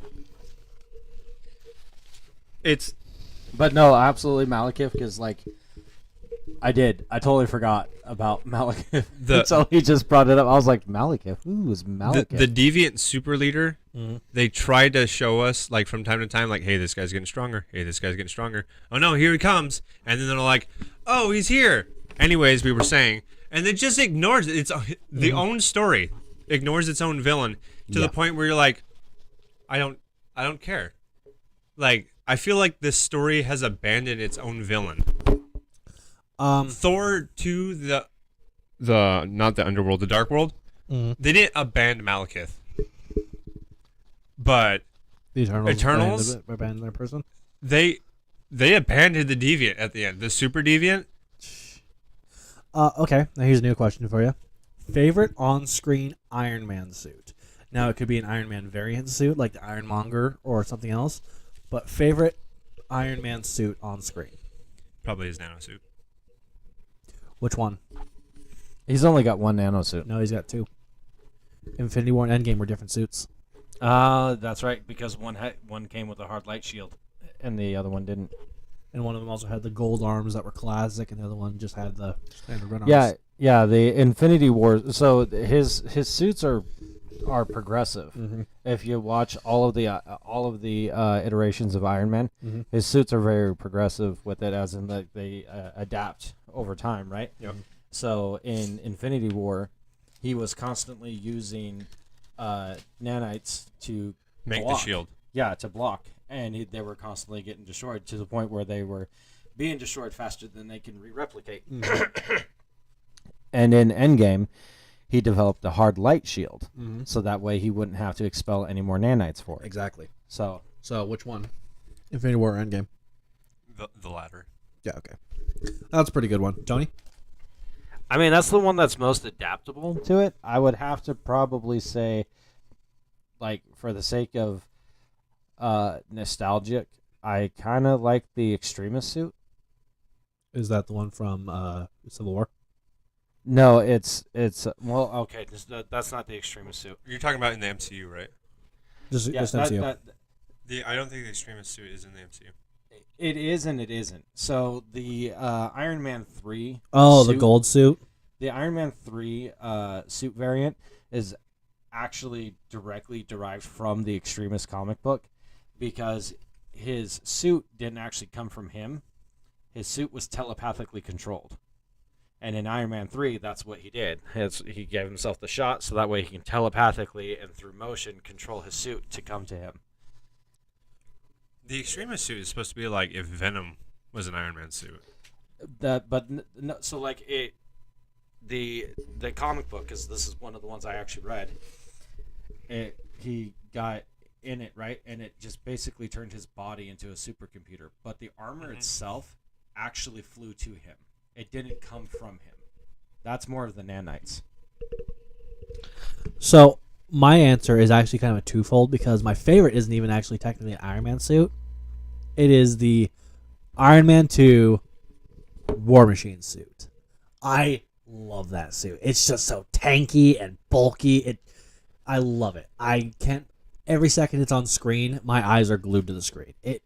It's But no, absolutely Malekith, because like I totally forgot about Malekith until he just brought it up. I was like, Malekith, who is Malekith? the deviant super leader. They tried to show us like from time to time, like, "Hey, this guy's getting stronger. Hey, this guy's getting stronger. Oh no, here he comes!" And then they're like, "Oh, he's here." Anyways, we were saying, and it just ignores it. It's the own story ignores its own villain to the point where you're like, I don't care. Like, I feel like this story has abandoned its own villain. Thor 2, the not the underworld, the dark world. They didn't abandon Malekith, but The Eternals? abandoned their person. they abandoned the deviant at the end. The super deviant. Okay, now here's a new question for you. Favorite on-screen Iron Man suit? Now, it could be an Iron Man variant suit, like the Ironmonger or something else, but favorite Iron Man suit on screen? Probably his nano suit. Which one? He's only got one nano suit. No, he's got 2. Infinity War and Endgame were different suits. That's right, because one came with a hard light shield. And the other one didn't. And one of them also had the gold arms that were classic, and the other one just had the standard red Yeah, arms. yeah. The Infinity War. So his suits are progressive. If you watch all of the iterations of Iron Man, his suits are very progressive with it, as in that they adapt over time, right? Yep. So in Infinity War, he was constantly using nanites to Make block. the shield. Yeah, to block, and they were constantly getting destroyed to the point where they were being destroyed faster than they can re-replicate. And in Endgame, he developed a hard light shield, so that way he wouldn't have to expel any more nanites for it. Exactly. So So, which one? Infinity War or Endgame? The latter. Yeah, okay. That's a pretty good one. Tony? I mean, that's the one that's most adaptable. to it, I would have to probably say, like, for the sake of nostalgic, I kind of like the Extremist suit. Is that the one from Civil War? No, it's well, Okay, that's not the Extremist suit. You're talking about in the MCU, right? Just MCU. I don't think the extremist suit is in the MCU. It is and it isn't. So the Iron Man 3 Oh, suit, the gold suit? the Iron Man 3 suit variant is actually directly derived from the Extremist comic book, because his suit didn't actually come from him. His suit was telepathically controlled. And in Iron Man 3, that's what he did. He gave himself the shot so that way he can telepathically and through motion control his suit to come to him. The extremist suit is supposed to be like if Venom was an Iron Man suit. So like the comic book, because this is one of the ones I actually read. He got in it, right, and it just basically turned his body into a supercomputer. But the armor itself actually flew to him. It didn't come from him. That's more of the nanites. So, my answer is actually kind of a twofold, because my favorite isn't even actually technically an Iron Man suit. It is the Iron Man 2 War Machine suit. I love that suit. It's just so tanky and bulky. I love it. I can't. Every second it's on screen, my eyes are glued to the screen. It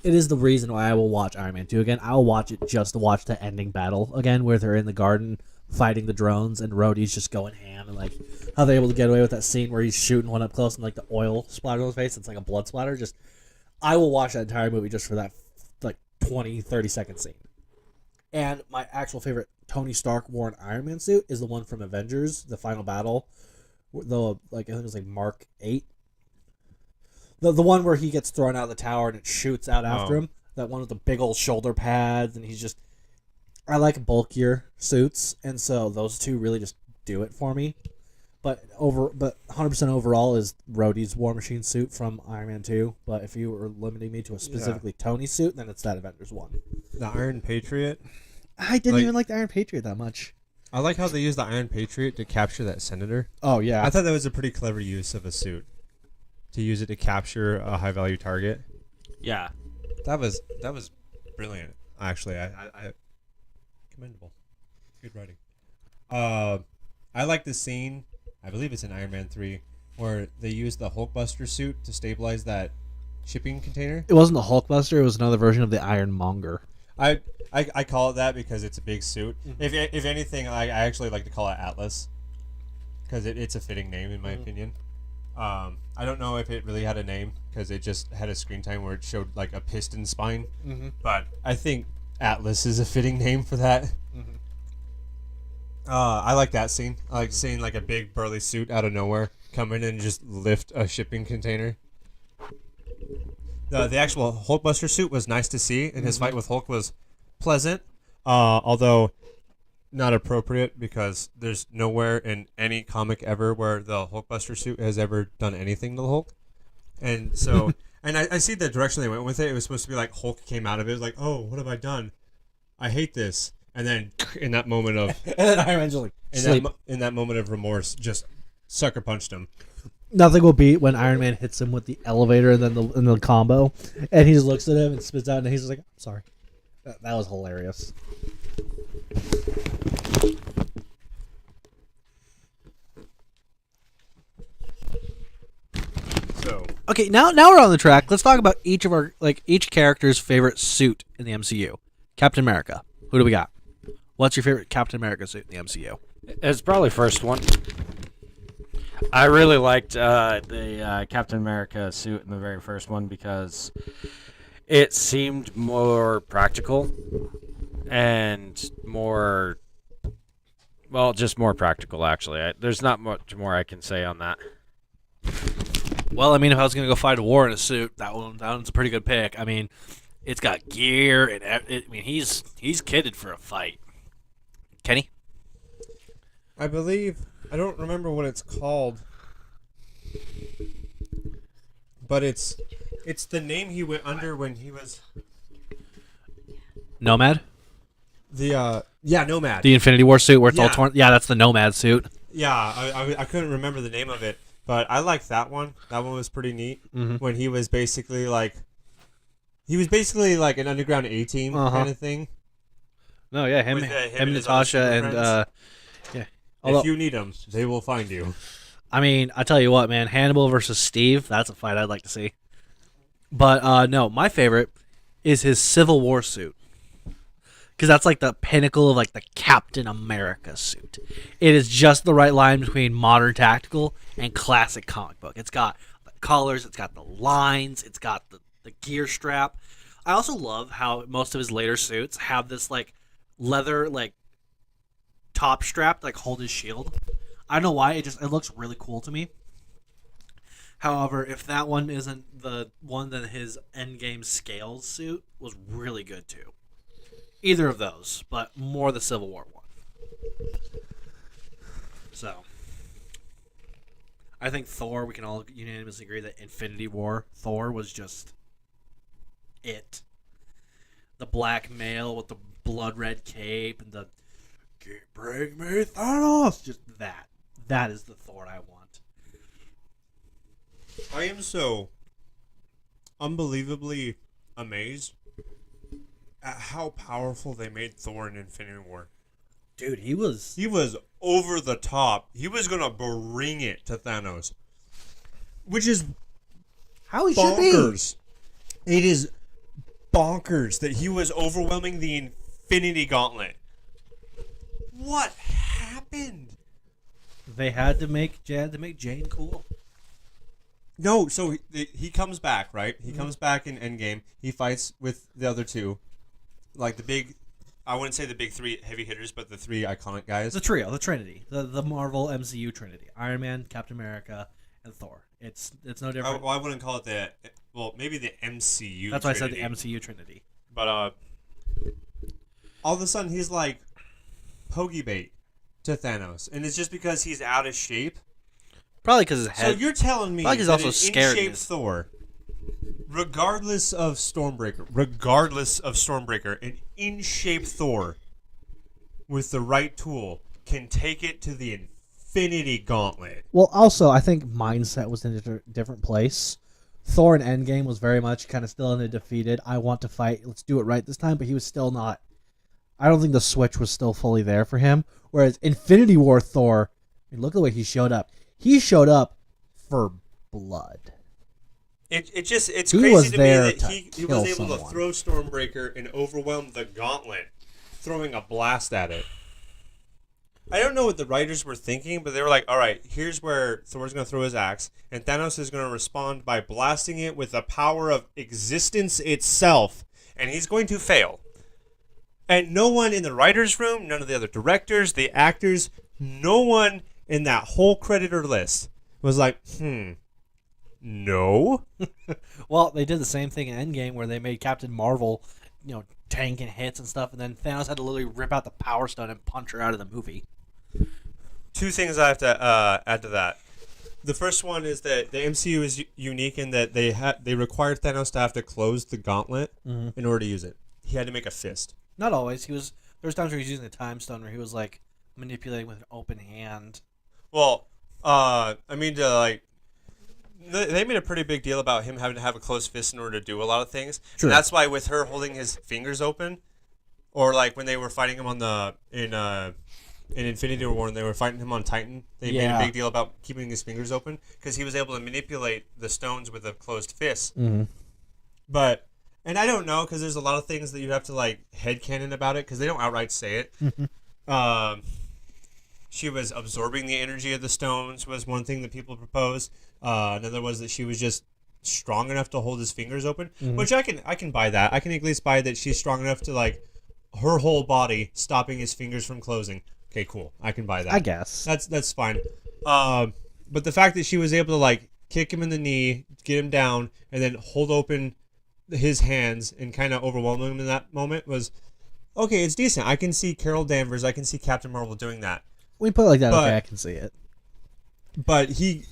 is the reason why I will watch Iron Man 2 again. I will watch it just to watch the ending battle again, where they're in the garden fighting the drones and Rhodey's just going ham, and like how they're able to get away with that scene where he's shooting one up close and like the oil splatters on his face. It's like a blood splatter. Just I will watch that entire movie just for that like 20-30 second scene. And my actual favorite Tony Stark wore an Iron Man suit is the one from Avengers, the final battle. The like I think it was like Mark 8. The one where he gets thrown out of the tower and it shoots out after him. That one with the big old shoulder pads, and he's just. I like bulkier suits, and so those two really just do it for me. But 100% overall is Rhodey's War Machine suit from Iron Man 2. But if you were limiting me to a specifically Tony suit, then it's that Avengers one. The Iron Patriot. I didn't even like the Iron Patriot that much. I like how they used the Iron Patriot to capture that senator. Oh yeah, I thought that was a pretty clever use of a suit. To use it to capture a high value target. yeah. That was brilliant. Actually, I commendable. Good writing. I like the scene. I believe it's in Iron Man 3 where they use the Hulkbuster suit to stabilize that shipping container. It wasn't the Hulkbuster. It was another version of the Ironmonger. I call it that because it's a big suit. If anything, I actually like to call it Atlas because it's a fitting name in my opinion. I don't know if it really had a name because it just had a screen time where it showed like a piston spine. But I think Atlas is a fitting name for that. I like that scene. I like seeing like a big burly suit out of nowhere come in and just lift a shipping container. The actual Hulkbuster suit was nice to see, and his fight with Hulk was pleasant, although not appropriate because there's nowhere in any comic ever where the Hulkbuster suit has ever done anything to the Hulk. And so, and I see the direction they went with it. It was supposed to be like Hulk came out of it. It was like, oh, what have I done? I hate this. And then in that moment of And then Iron Man's just like, sleep. in that moment of remorse, just sucker punched him. Nothing will beat when Iron Man hits him with the elevator and then the combo, and he just looks at him and spits out, and he's just like, "I'm sorry." That was hilarious. So Okay, now we're on the track. Let's talk about each character's favorite suit in the MCU. Captain America. Who do we got? What's your favorite Captain America suit in the MCU? It's probably first one. I really liked the Captain America suit in the very first one because it seemed more practical and more, well, just more practical, actually. There's not much more I can say on that. Well, I mean, if I was going to go fight a war in a suit, that one's a pretty good pick. I mean, it's got gear, and he's kitted for a fight. Kenny? I believe I don't remember what it's called, but it's the name he went under when he was Nomad? Nomad. The Infinity War suit where it's all Yeah. torn? Yeah, that's the Nomad suit. Yeah, I couldn't remember the name of it, but I liked that one. That one was pretty neat. When he was basically like an underground A-team kind of thing. No, yeah, him, With, him and his Natasha, other and super yeah. If Although, you need them, they will find you. I mean, I tell you what, man, Hannibal versus Steve—that's a fight I'd like to see. But no, my favorite is his Civil War suit, because that's like the pinnacle of like the Captain America suit. It is just the right line between modern tactical and classic comic book. It's got the colors, it's got the lines, it's got the gear strap. I also love how most of his later suits have this like leather like top strap to, like, hold his shield. I don't know why, it looks really cool to me. However, if that one isn't the one, then his Endgame Scales suit was really good too. Either of those, but more the Civil War one. So, I think Thor, we can all unanimously agree that Infinity War Thor was just it. The black male with the blood red cape and the "Bring me Thanos," just that. That is the Thor I want. I am so unbelievably amazed at how powerful they made Thor in Infinity War. Dude, he was over the top. He was gonna bring it to Thanos. which is How he should be. bonkers. It is bonkers that he was overwhelming the Infinity Gauntlet. What happened? They had to make Jane cool. No, so he comes back, right? He comes back in Endgame. He fights with the other two, like the big. I wouldn't say the big three heavy hitters, but the three iconic guys. The trio, the Trinity, the Marvel MCU Trinity: Iron Man, Captain America, and Thor. It's no different. I wouldn't call it maybe the MCU. That's why I said Trinity. the MCU Trinity. But all of a sudden he's like pokey bait to Thanos, and it's just because he's out of shape. Probably because his So head. you're telling me Like he's that also an scared in-shape his- Thor, regardless of Stormbreaker, an in-shape Thor with the right tool can take it to the Infinity Gauntlet. Well, also, I think mindset was in a different place. Thor in Endgame was very much kind of still in a defeated, I want to fight, let's do it right this time, but he was still not. I don't think the switch was still fully there for him. Whereas Infinity War Thor, I mean, look at the way he showed up. He showed up for blood. It's He crazy was to me there that to he kill was able to someone. throw Stormbreaker and overwhelm the Gauntlet, throwing a blast at it. I don't know what the writers were thinking, but they were like, all right, here's where Thor's going to throw his axe, and Thanos is going to respond by blasting it with the power of existence itself, and he's going to fail. And no one in the writers' room, none of the other directors, the actors, no one in that whole creditor list was like, no. Well, they did the same thing in Endgame where they made Captain Marvel, tanking hits and stuff, and then Thanos had to literally rip out the Power Stone and punch her out of the movie. Two things I have to add to that. The first one is that the MCU is unique in that they required Thanos to have to close the gauntlet in order to use it. He had to make a fist. Not always. There's times where he was using the Time Stone where he was like manipulating with an open hand. Well, they made a pretty big deal about him having to have a closed fist in order to do a lot of things. True. And that's why with her holding his fingers open, or like when they were fighting him in Infinity War when they were fighting him on Titan, they made a big deal about keeping his fingers open because he was able to manipulate the stones with a closed fist. Mm-hmm. But, and I don't know because there's a lot of things that you have to like headcanon about it because they don't outright say it. She was absorbing the energy of the stones was one thing that people proposed. Another was that she was just strong enough to hold his fingers open, which I can buy that. I can at least buy that she's strong enough to like her whole body stopping his fingers from closing. Okay, cool. I can buy that. I guess. That's fine. But the fact that she was able to like kick him in the knee, get him down, and then hold open his hands and kind of overwhelm him in that moment was okay. It's decent. I can see Carol Danvers. I can see Captain Marvel doing that. When you put it like that, But- okay, I can see it. But he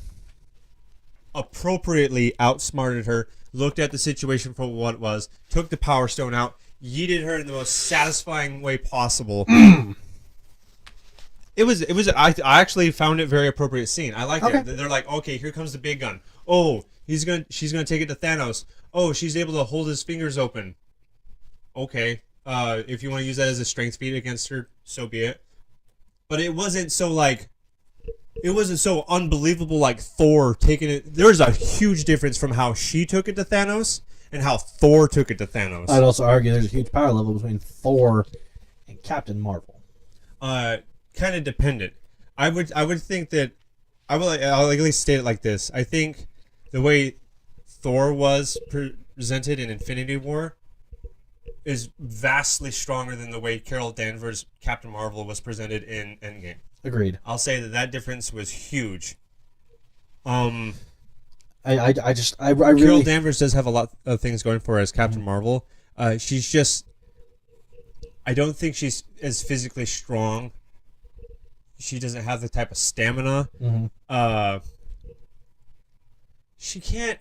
appropriately outsmarted her, looked at the situation for what it was, took the Power Stone out, yeeted her in the most satisfying way possible. I actually found it a very appropriate scene. I liked it. They're like, okay, here comes the big gun. Oh, she's gonna take it to Thanos. Oh, she's able to hold his fingers open. Okay. If you want to use that as a strength feat against her, so be it. But it wasn't so unbelievable like Thor taking it. There's a huge difference from how she took it to Thanos and how Thor took it to Thanos. I'd also argue there's a huge power level between Thor and Captain Marvel. Kind of dependent. I would think that I'll at least state it like this. I think the way Thor was presented in Infinity War is vastly stronger than the way Carol Danvers Captain Marvel was presented in Endgame. Agreed. I'll say that difference was huge. I Carol really Danvers does have a lot of things going for her as Captain Marvel. She's just, I don't think she's as physically strong. She doesn't have the type of stamina. She can't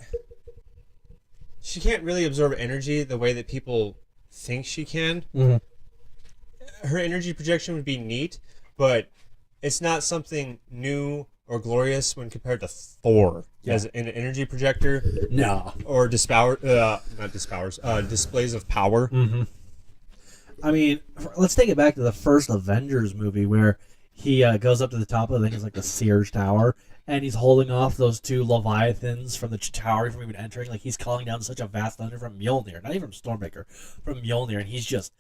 really absorb energy the way that people think she can. Her energy projection would be neat, but it's not something new or glorious when compared to Thor as an energy projector. no. Or displays of power. I mean, let's take it back to the first Avengers movie where he goes up to the top of, I think it's like the Sears Tower, and he's holding off those two Leviathans from the tower from even entering. Like, he's calling down such a vast thunder from Mjolnir, not even from Stormbreaker, from Mjolnir, and he's just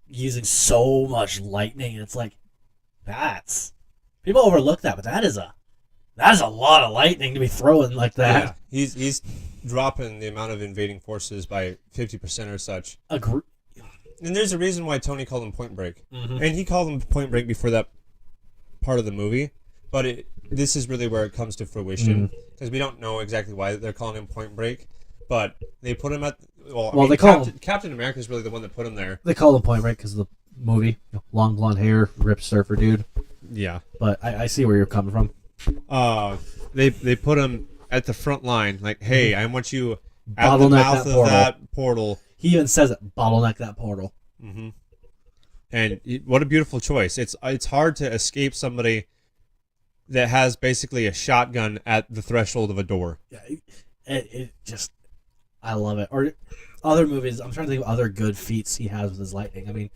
using so much lightning. And it's like, people overlook that, but that is a lot of lightning to be throwing like that. Yeah, he's dropping the amount of invading forces by 50% or such. Agree. And there's a reason why Tony called him Point Break. Mm-hmm. And he called him Point Break before that part of the movie. But this is really where it comes to fruition. Because we don't know exactly why they're calling him Point Break. But they put him at... They call Captain America is really the one that put him there. They call him Point Break because of the movie. Long blonde hair, ripped surfer dude. Yeah. But I see where you're coming from. They put him at the front line. Like, hey, I want you at Bottleneck the mouth that of portal. that portal. He even says it, bottleneck that portal. Mm-hmm. And what a beautiful choice. It's hard to escape somebody that has basically a shotgun at the threshold of a door. Yeah, it just, I love it. Or other movies, I'm trying to think of other good feats he has with his lightning. I mean,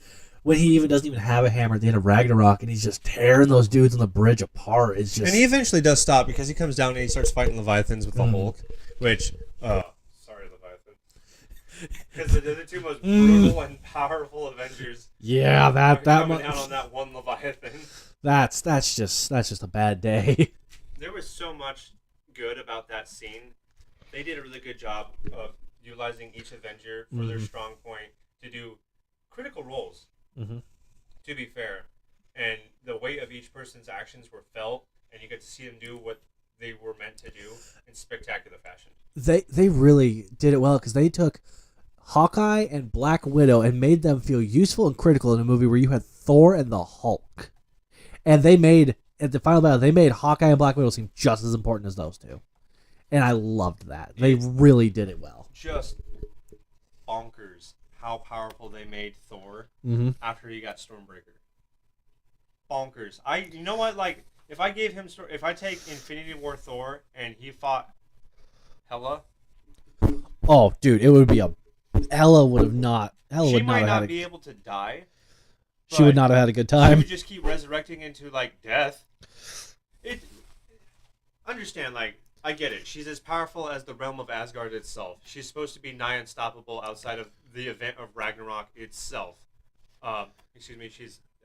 when he even doesn't even have a hammer at the end of Ragnarok, and he's just tearing those dudes on the bridge apart. It's just, And he eventually does stop because he comes down and he starts fighting Leviathans with the Hulk, which, sorry, Leviathan. Because they're the two most brutal and powerful Avengers. yeah, that coming down on that one Leviathan. that's just a bad day. There was so much good about that scene. They did a really good job of utilizing each Avenger for their strong point to do critical roles. Mm-hmm. To be fair, and the weight of each person's actions were felt, and you get to see them do what they were meant to do in spectacular fashion. They really did it well because they took Hawkeye and Black Widow and made them feel useful and critical in a movie where you had Thor and the Hulk, and they made at the final battle they made Hawkeye and Black Widow seem just as important as those two, and I loved that. They really did it well. Just bonkers how powerful they made Thor after he got Stormbreaker. Bonkers. You know what? Like, if I gave him, if I take Infinity War Thor and he fought Hela, Oh, dude, it would be Hela would not she might have not had be able to die. she would not have had a good She time. would just keep resurrecting into like death. Understand, like, I get it. She's as powerful as the realm of Asgard itself. She's supposed to be nigh unstoppable outside of the event of Ragnarok itself. Excuse me,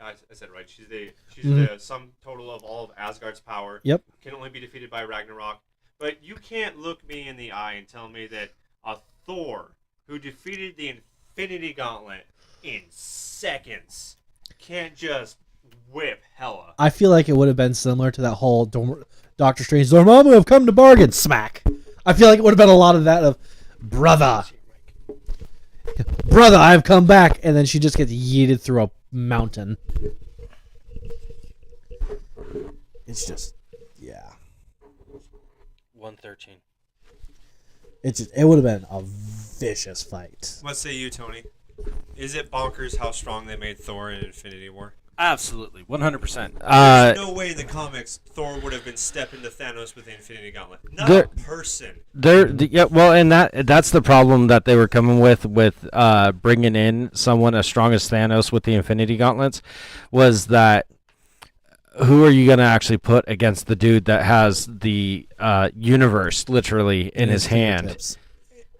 I said it right. She's the sum total of all of Asgard's power. Yep. Can only be defeated by Ragnarok. But you can't look me in the eye and tell me that a Thor who defeated the Infinity Gauntlet in seconds can't just whip Hela. I feel like it would have been similar to that whole Doctor Strange Dormammu have come to bargain smack. I feel like it would have been a lot of that of brother, I've come back, and then she just gets yeeted through a mountain. It's just, yeah. 113. It would have been a vicious fight. What say you, Tony? Is it bonkers how strong they made Thor in Infinity War? Absolutely, 100%. There's no way in the comics Thor would have been stepping to Thanos with the Infinity Gauntlet. Not a person. And that's the problem that they were coming with bringing in someone as strong as Thanos with the Infinity Gauntlets, was that who are you going to actually put against the dude that has the universe literally in his hand?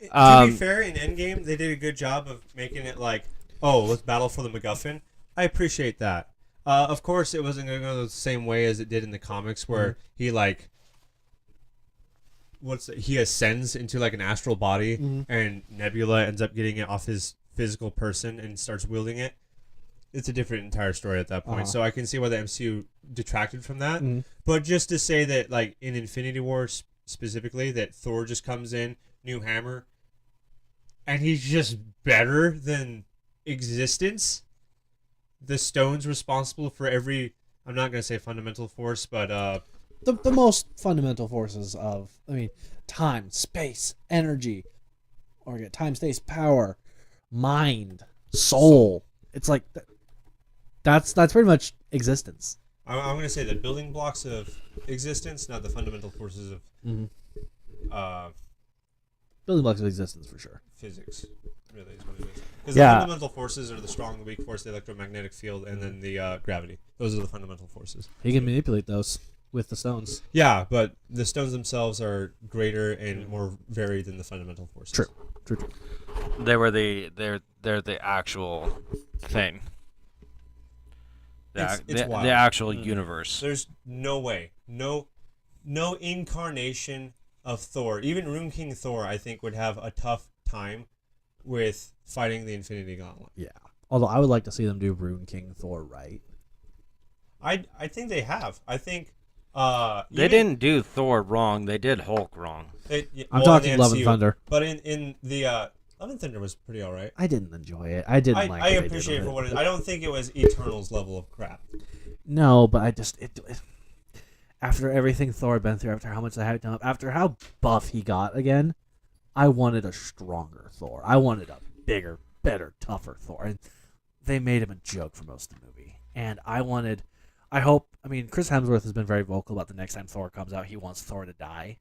To be fair, in Endgame, they did a good job of making it like, oh, let's battle for the MacGuffin. I appreciate that. Of course, it wasn't going to go the same way as it did in the comics, where he he ascends into like an astral body, and Nebula ends up getting it off his physical person and starts wielding it. It's a different entire story at that point. So I can see why the MCU detracted from that. But just to say that, like in Infinity War specifically, that Thor just comes in, new hammer, and he's just better than existence. The stone's responsible for every, I'm not going to say fundamental force, but the most fundamental forces of, time, space, energy, or time, space, power, mind, soul. It's like that's pretty much existence. I'm going to say the building blocks of existence, not the fundamental forces of building blocks of existence for sure. Physics. Really is what it is. Because Yeah. the fundamental forces are the strong, the weak force, the electromagnetic field, and then the gravity. Those are the fundamental forces. He can manipulate those. with the stones. Yeah, but the stones themselves are greater and more varied than the fundamental forces. True. True. They were they're the actual thing. It's wild. The actual universe. There's no way, no incarnation of Thor, even Rune King Thor, I think would have a tough time with fighting the Infinity Gauntlet. Yeah. Although I would like to see them do Rune King Thor right. I think they have. I think They didn't do Thor wrong. They did Hulk wrong. I'm talking Love and Thunder. But in the Love and Thunder was pretty all right. I didn't enjoy it. I didn't like. I what they appreciate did it for with what it is. I don't think it was Eternals level of crap. No, but I just after everything Thor had been through, after how much they hyped him up, after how buff he got again, I wanted a stronger Thor. I wanted a bigger, better, tougher Thor. And they made him a joke for most of the movie. And I mean, Chris Hemsworth has been very vocal about the next time Thor comes out, he wants Thor to die.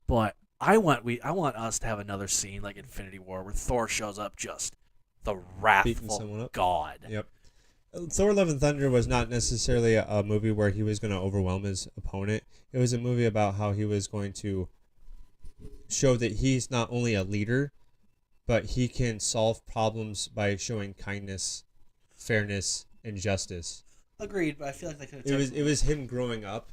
But I want us to have another scene like Infinity War where Thor shows up just the wrathful god. Yep. Thor: Love and Thunder was not necessarily a movie where he was going to overwhelm his opponent. It was a movie about how he was going to show that he's not only a leader, but he can solve problems by showing kindness, fairness, and justice. Agreed, but I feel like they could have... It was him growing up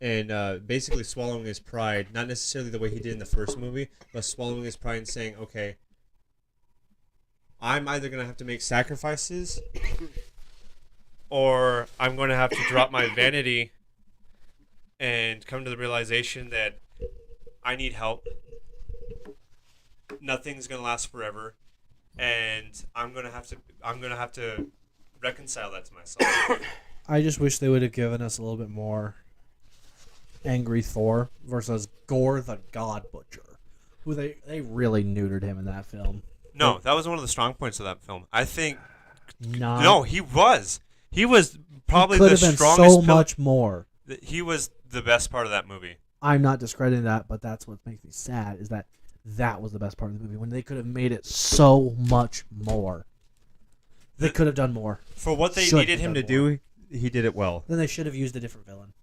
and basically swallowing his pride, not necessarily the way he did in the first movie, but swallowing his pride and saying, okay, I'm either going to have to make sacrifices or I'm going to have to drop my vanity and come to the realization that I need help. Nothing's going to last forever, and I'm going to have to reconcile that to myself. I just wish they would have given us a little bit more angry Thor versus Gore the God Butcher, who they really neutered him in that film. No, that was one of the strong points of that film. I think Not, no, he was probably could the have been strongest. so much more. He was the best part of that movie. I'm not discrediting that, but that's what makes me sad is that was the best part of the movie when they could have made it so much more. They could have done more. For what they Should needed have him to done more. do, he did it well. Then they should have used a different villain.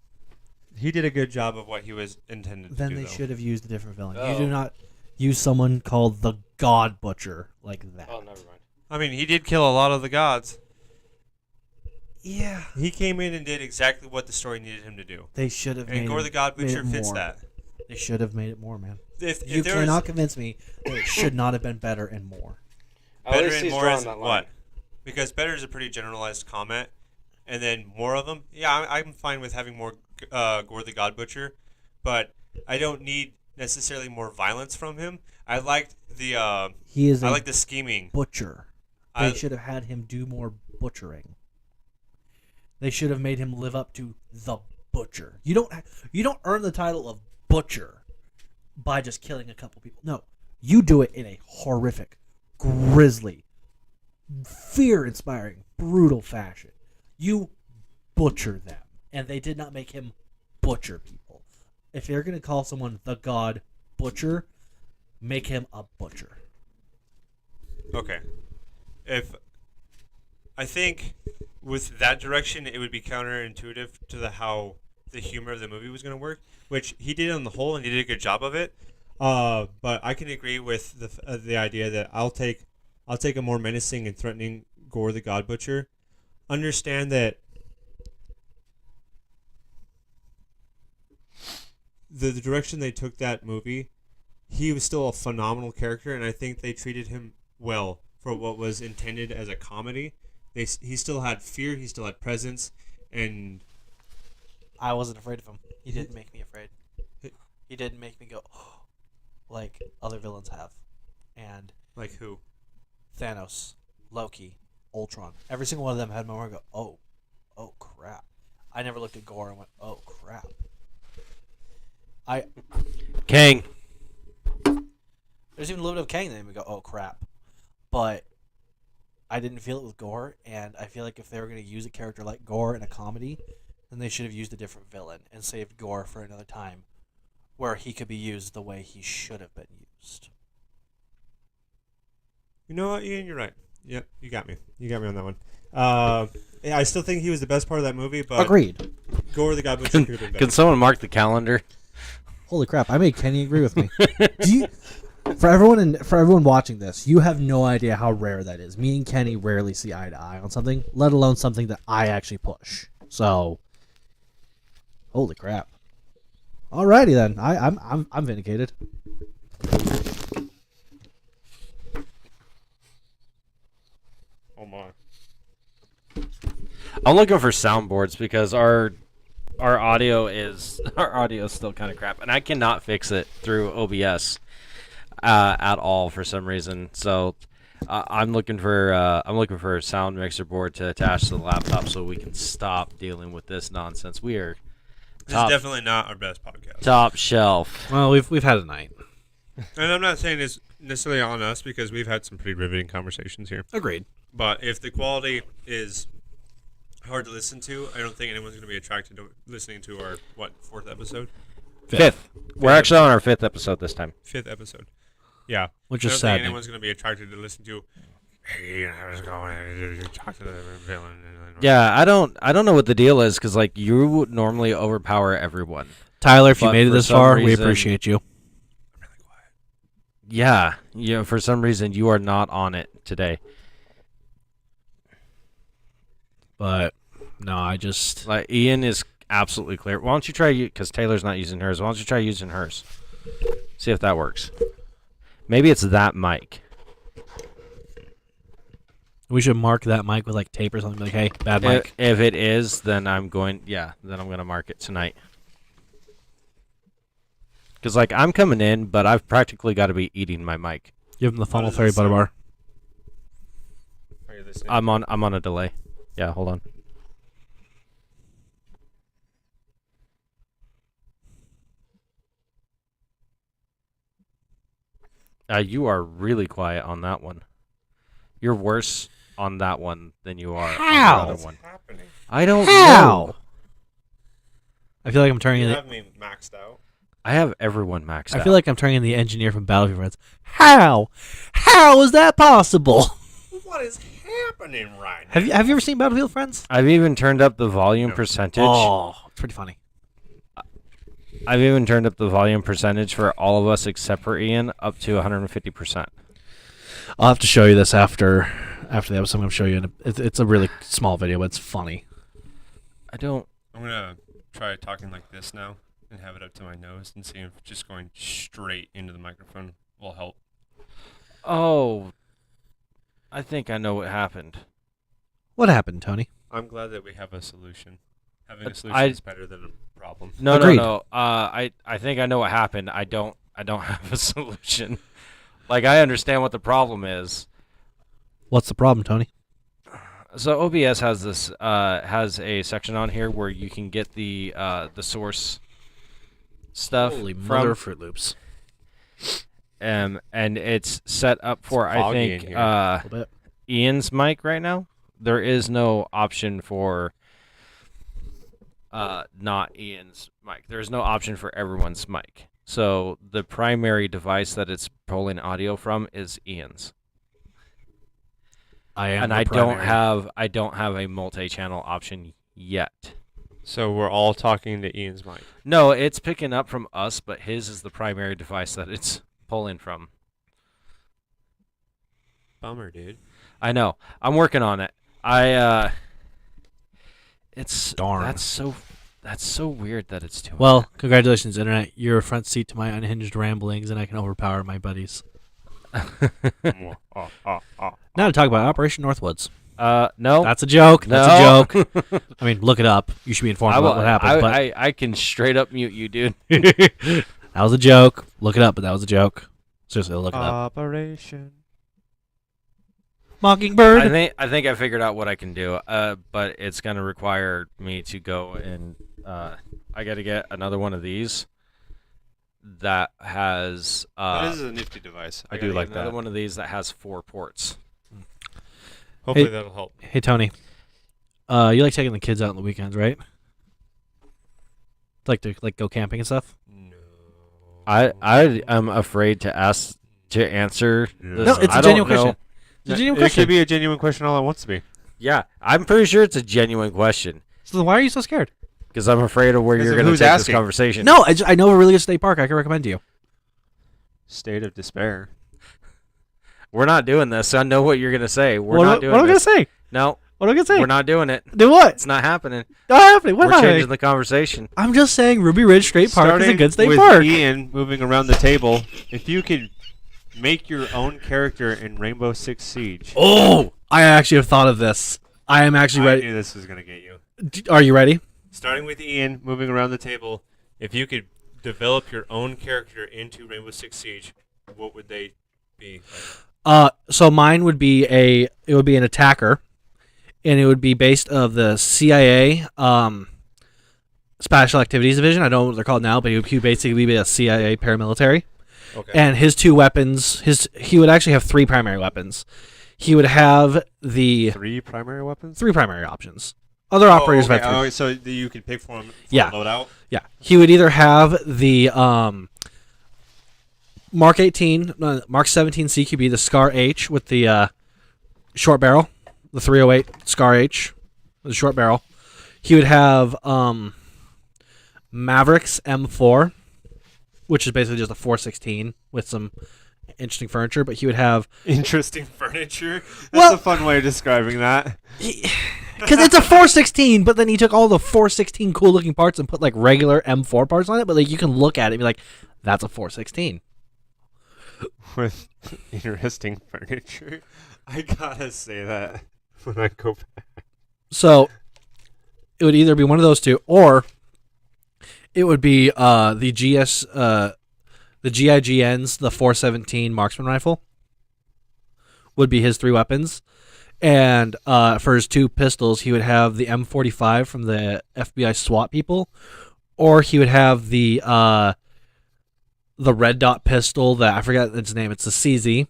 He did a good job of what he was intended to Then do. they though. should have used a different villain. Oh. You do not use someone called the God Butcher like that. Oh, never mind. I mean, he did kill a lot of the gods. Yeah. He came in and did exactly what the story needed him to do. They should have made And Gore the God made Butcher it fits more. that. They should have made it more, man. If You there cannot was convince me that it should not have been better and more. better and more as what? Because better is a pretty generalized comment, and then more of them. Yeah, I'm fine with having more Gore the God Butcher, but I don't need necessarily more violence from him. I liked the He is I a like the scheming. butcher. I- They should have had him do more butchering. They should have made him live up to the butcher. You don't earn the title of butcher by just killing a couple people. No, you do it in a horrific, grisly, fear-inspiring, brutal fashion. You butcher them, and they did not make him butcher people. If you're going to call someone the God Butcher, make him a butcher. Okay. If I think with that direction, it would be counterintuitive to how the humor of the movie was going to work, which he did on the whole, and he did a good job of it. But I can agree with the idea that I'll take a more menacing and threatening Gore the God Butcher. Understand that the direction they took that movie, he was still a phenomenal character, and I think they treated him well for what was intended as a comedy. He still had fear, he still had presence, and I wasn't afraid of him. He didn't make me afraid. He didn't make me go, oh, like other villains have. And like who? Thanos, Loki, Ultron. Every single one of them had my moment go, oh crap. I never looked at Gore and went, oh crap. Kang. There's even a little bit of Kang that made me go, oh crap. But I didn't feel it with Gore, and I feel like if they were going to use a character like Gore in a comedy, then they should have used a different villain and saved Gore for another time where he could be used the way he should have been used. You know what, Ian? You're right. Yep, you got me. You got me on that one. Yeah, I still think he was the best part of that movie, but Agreed. Gore the guy butcher could have been better. Can someone mark the calendar? Holy crap! I made Kenny agree with me. For everyone watching this, you have no idea how rare that is. Me and Kenny rarely see eye to eye on something, let alone something that I actually push. So, holy crap! Alrighty then, I'm vindicated. Oh my. I'm looking for soundboards because our audio is still kind of crap, and I cannot fix it through OBS at all for some reason. So I'm looking for a sound mixer board to attach to the laptop so we can stop dealing with this nonsense. We are This is definitely not our best podcast. top shelf. Well, we've had a night. And I'm not saying it's necessarily on us because we've had some pretty riveting conversations here. Agreed. But if the quality is hard to listen to, I don't think anyone's going to be attracted to listening to our, fourth episode? Fifth. We're actually on our 5th episode this time. Fifth episode. Yeah. Which I is don't think sad. anyone's going to be attracted to listen to, hey, how's it going? Talk to the villain. Yeah, I don't know what the deal is because like you normally overpower everyone. Tyler, if you But made it for this some far, we reason- appreciate you. Yeah, for some reason you are not on it today. But no, I just Like Ian is absolutely clear. Why don't you try because Taylor's not using hers. Why don't you try using hers? See if that works. Maybe it's that mic. we should mark that mic with like tape or something. Like, hey, bad mic. If it is, then I'm going. Yeah, then I'm gonna mark it tonight. Because like I'm coming in, but I've practically got to be eating my mic. Give him the funnel does it fairy butter sound? bar. Are you listening? I'm on a delay. Yeah, hold on. You are really quiet on that one. You're worse on that one than you are How? on the other What's one. happening? I don't How? know. I feel like I'm turning You in have me maxed out. I have everyone maxed I out. feel like I'm turning in the engineer from Battlefield Friends. How? How is that possible? What is happening right now? Have you ever seen Battlefield Friends? I've even turned up the volume No. percentage. Oh, it's pretty funny. I've even turned up the volume percentage for all of us except for Ian up to 150%. I'll have to show you this after the episode. I'm going to show you. It's a really small video, but it's funny. I don't. I'm going to try talking like this now and have it up to my nose and see if just going straight into the microphone will help. Oh, I think I know what happened. What happened, Tony? I'm glad that we have a solution. Having a But solution I- is better than a problem. No, Agreed. no. I think I know what happened. I don't have a solution. Like I understand what the problem is. What's the problem, Tony? So OBS has this has a section on here where you can get the source stuff Holy from mother of Fruit Loops. and it's set up for I foggy in think here. A little bit. Ian's mic right now. There is no option for not Ian's mic. There's no option for everyone's mic. So the primary device that it's pulling audio from is Ian's. I don't have a multi-channel option yet. So we're all talking to Ian's mic. No, it's picking up from us, but his is the primary device that it's pulling from. Bummer, dude. I know. I'm working on it. It's Darn. That's so weird that it's doing. Well, congratulations, Internet. You're a front seat to my unhinged ramblings, and I can overpower my buddies. Now to talk about Operation Northwoods. No. That's a joke. That's No. a joke. I mean, look it up. You should be informed about what happened. But I can straight up mute you, dude. that was a joke. Look it up, but that was a joke. Seriously, look it up. Operation. Mockingbird. I think I figured out what I can do. But it's gonna require me to go and I got to get another one of these that has. This is a nifty device. I do gotta like get another that. one of these that has 4 ports. Hopefully Hey. that'll help. Hey, Tony. You like taking the kids out on the weekends, right? Like to go camping and stuff? No. I am afraid to answer this. No, it's I a don't genuine know. question. It's a genuine It question. could be a genuine question all it wants to be. Yeah, I'm pretty sure it's a genuine question. So then why are you so scared? Because I'm afraid of where Because you're of going to who's take asking. this conversation. No, I know a really good state park I can recommend to you. State of despair. We're not doing this. I know what you're going to say. We're what not doing am I this. gonna say? No, What am I gonna say? we're not doing it. Do what? It's not happening. Not happening. What's We're happening? changing the conversation. I'm just saying Ruby Ridge State Park is a Starting good state with park. Ian moving around the table, if you could make your own character in Rainbow Six Siege. Oh, I actually have thought of this. I am actually I ready. knew this was going to get you. Are you ready? Starting with Ian moving around the table, if you could develop your own character into Rainbow Six Siege, what would they be? So mine would be an attacker, and it would be based of the CIA Special Activities Division. I don't know what they're called now, but he would basically be a CIA paramilitary. Okay. And his two weapons, he would actually have three primary weapons. He would have the Three primary weapons? three primary options. Other operators okay. have three. So you could pick for him Yeah. loadout? Yeah, he would either have the Mark 18, Mark 17 CQB, the Scar H with the short barrel, the 308 Scar H with the short barrel. He would have Mavericks M4, which is basically just a 416 with some interesting furniture. But he would have Interesting furniture? That's Well- a fun way of describing that. because it's a 416, but then he took all the 416 cool looking parts and put like regular M4 parts on it. But like you can look at it and be like, that's a 416. With interesting furniture. I gotta say that when I go back. So it would either be one of those two, or it would be the GIGN's, the 417 marksman rifle. Would be his three weapons, and for his two pistols, he would have the M45 from the FBI SWAT people, or he would have the red dot pistol that I forgot its name. It's the CZ.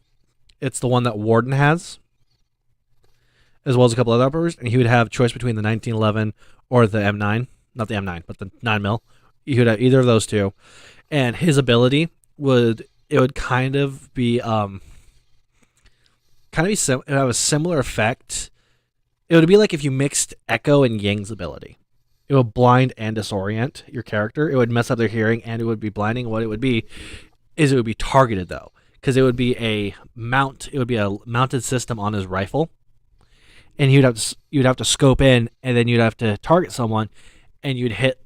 It's the one that Warden has, as well as a couple other operators, and he would have choice between the 1911 or the M9, not the M9, but the 9mm. He would have either of those two, and his ability would kind of have a similar effect. It would be like if you mixed Echo and Ying's ability. It would blind and disorient your character. It would mess up their hearing, and it would be blinding. What it would be is it would be targeted though, because it would be a mount. It would be a mounted system on his rifle, and you'd have to scope in, and then you'd have to target someone, and you'd hit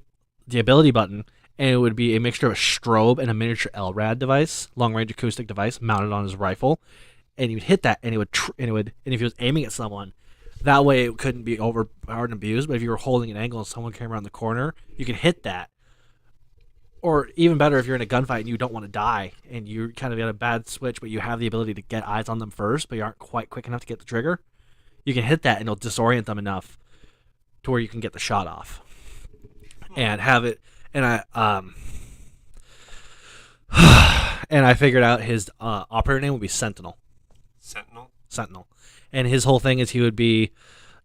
the ability button, and it would be a mixture of a strobe and a miniature LRAD device, long range acoustic device, mounted on his rifle, and you'd hit that, and it would and if he was aiming at someone, that way it couldn't be overpowered and abused. But if you were holding an angle and someone came around the corner, you could hit that. Or even better, if you're in a gunfight and you don't want to die, and you kind of got a bad switch, but you have the ability to get eyes on them first, but you aren't quite quick enough to get the trigger, you can hit that, and it'll disorient them enough to where you can get the shot off. And have it, and I figured out his operator name would be Sentinel. Sentinel. And his whole thing is he would be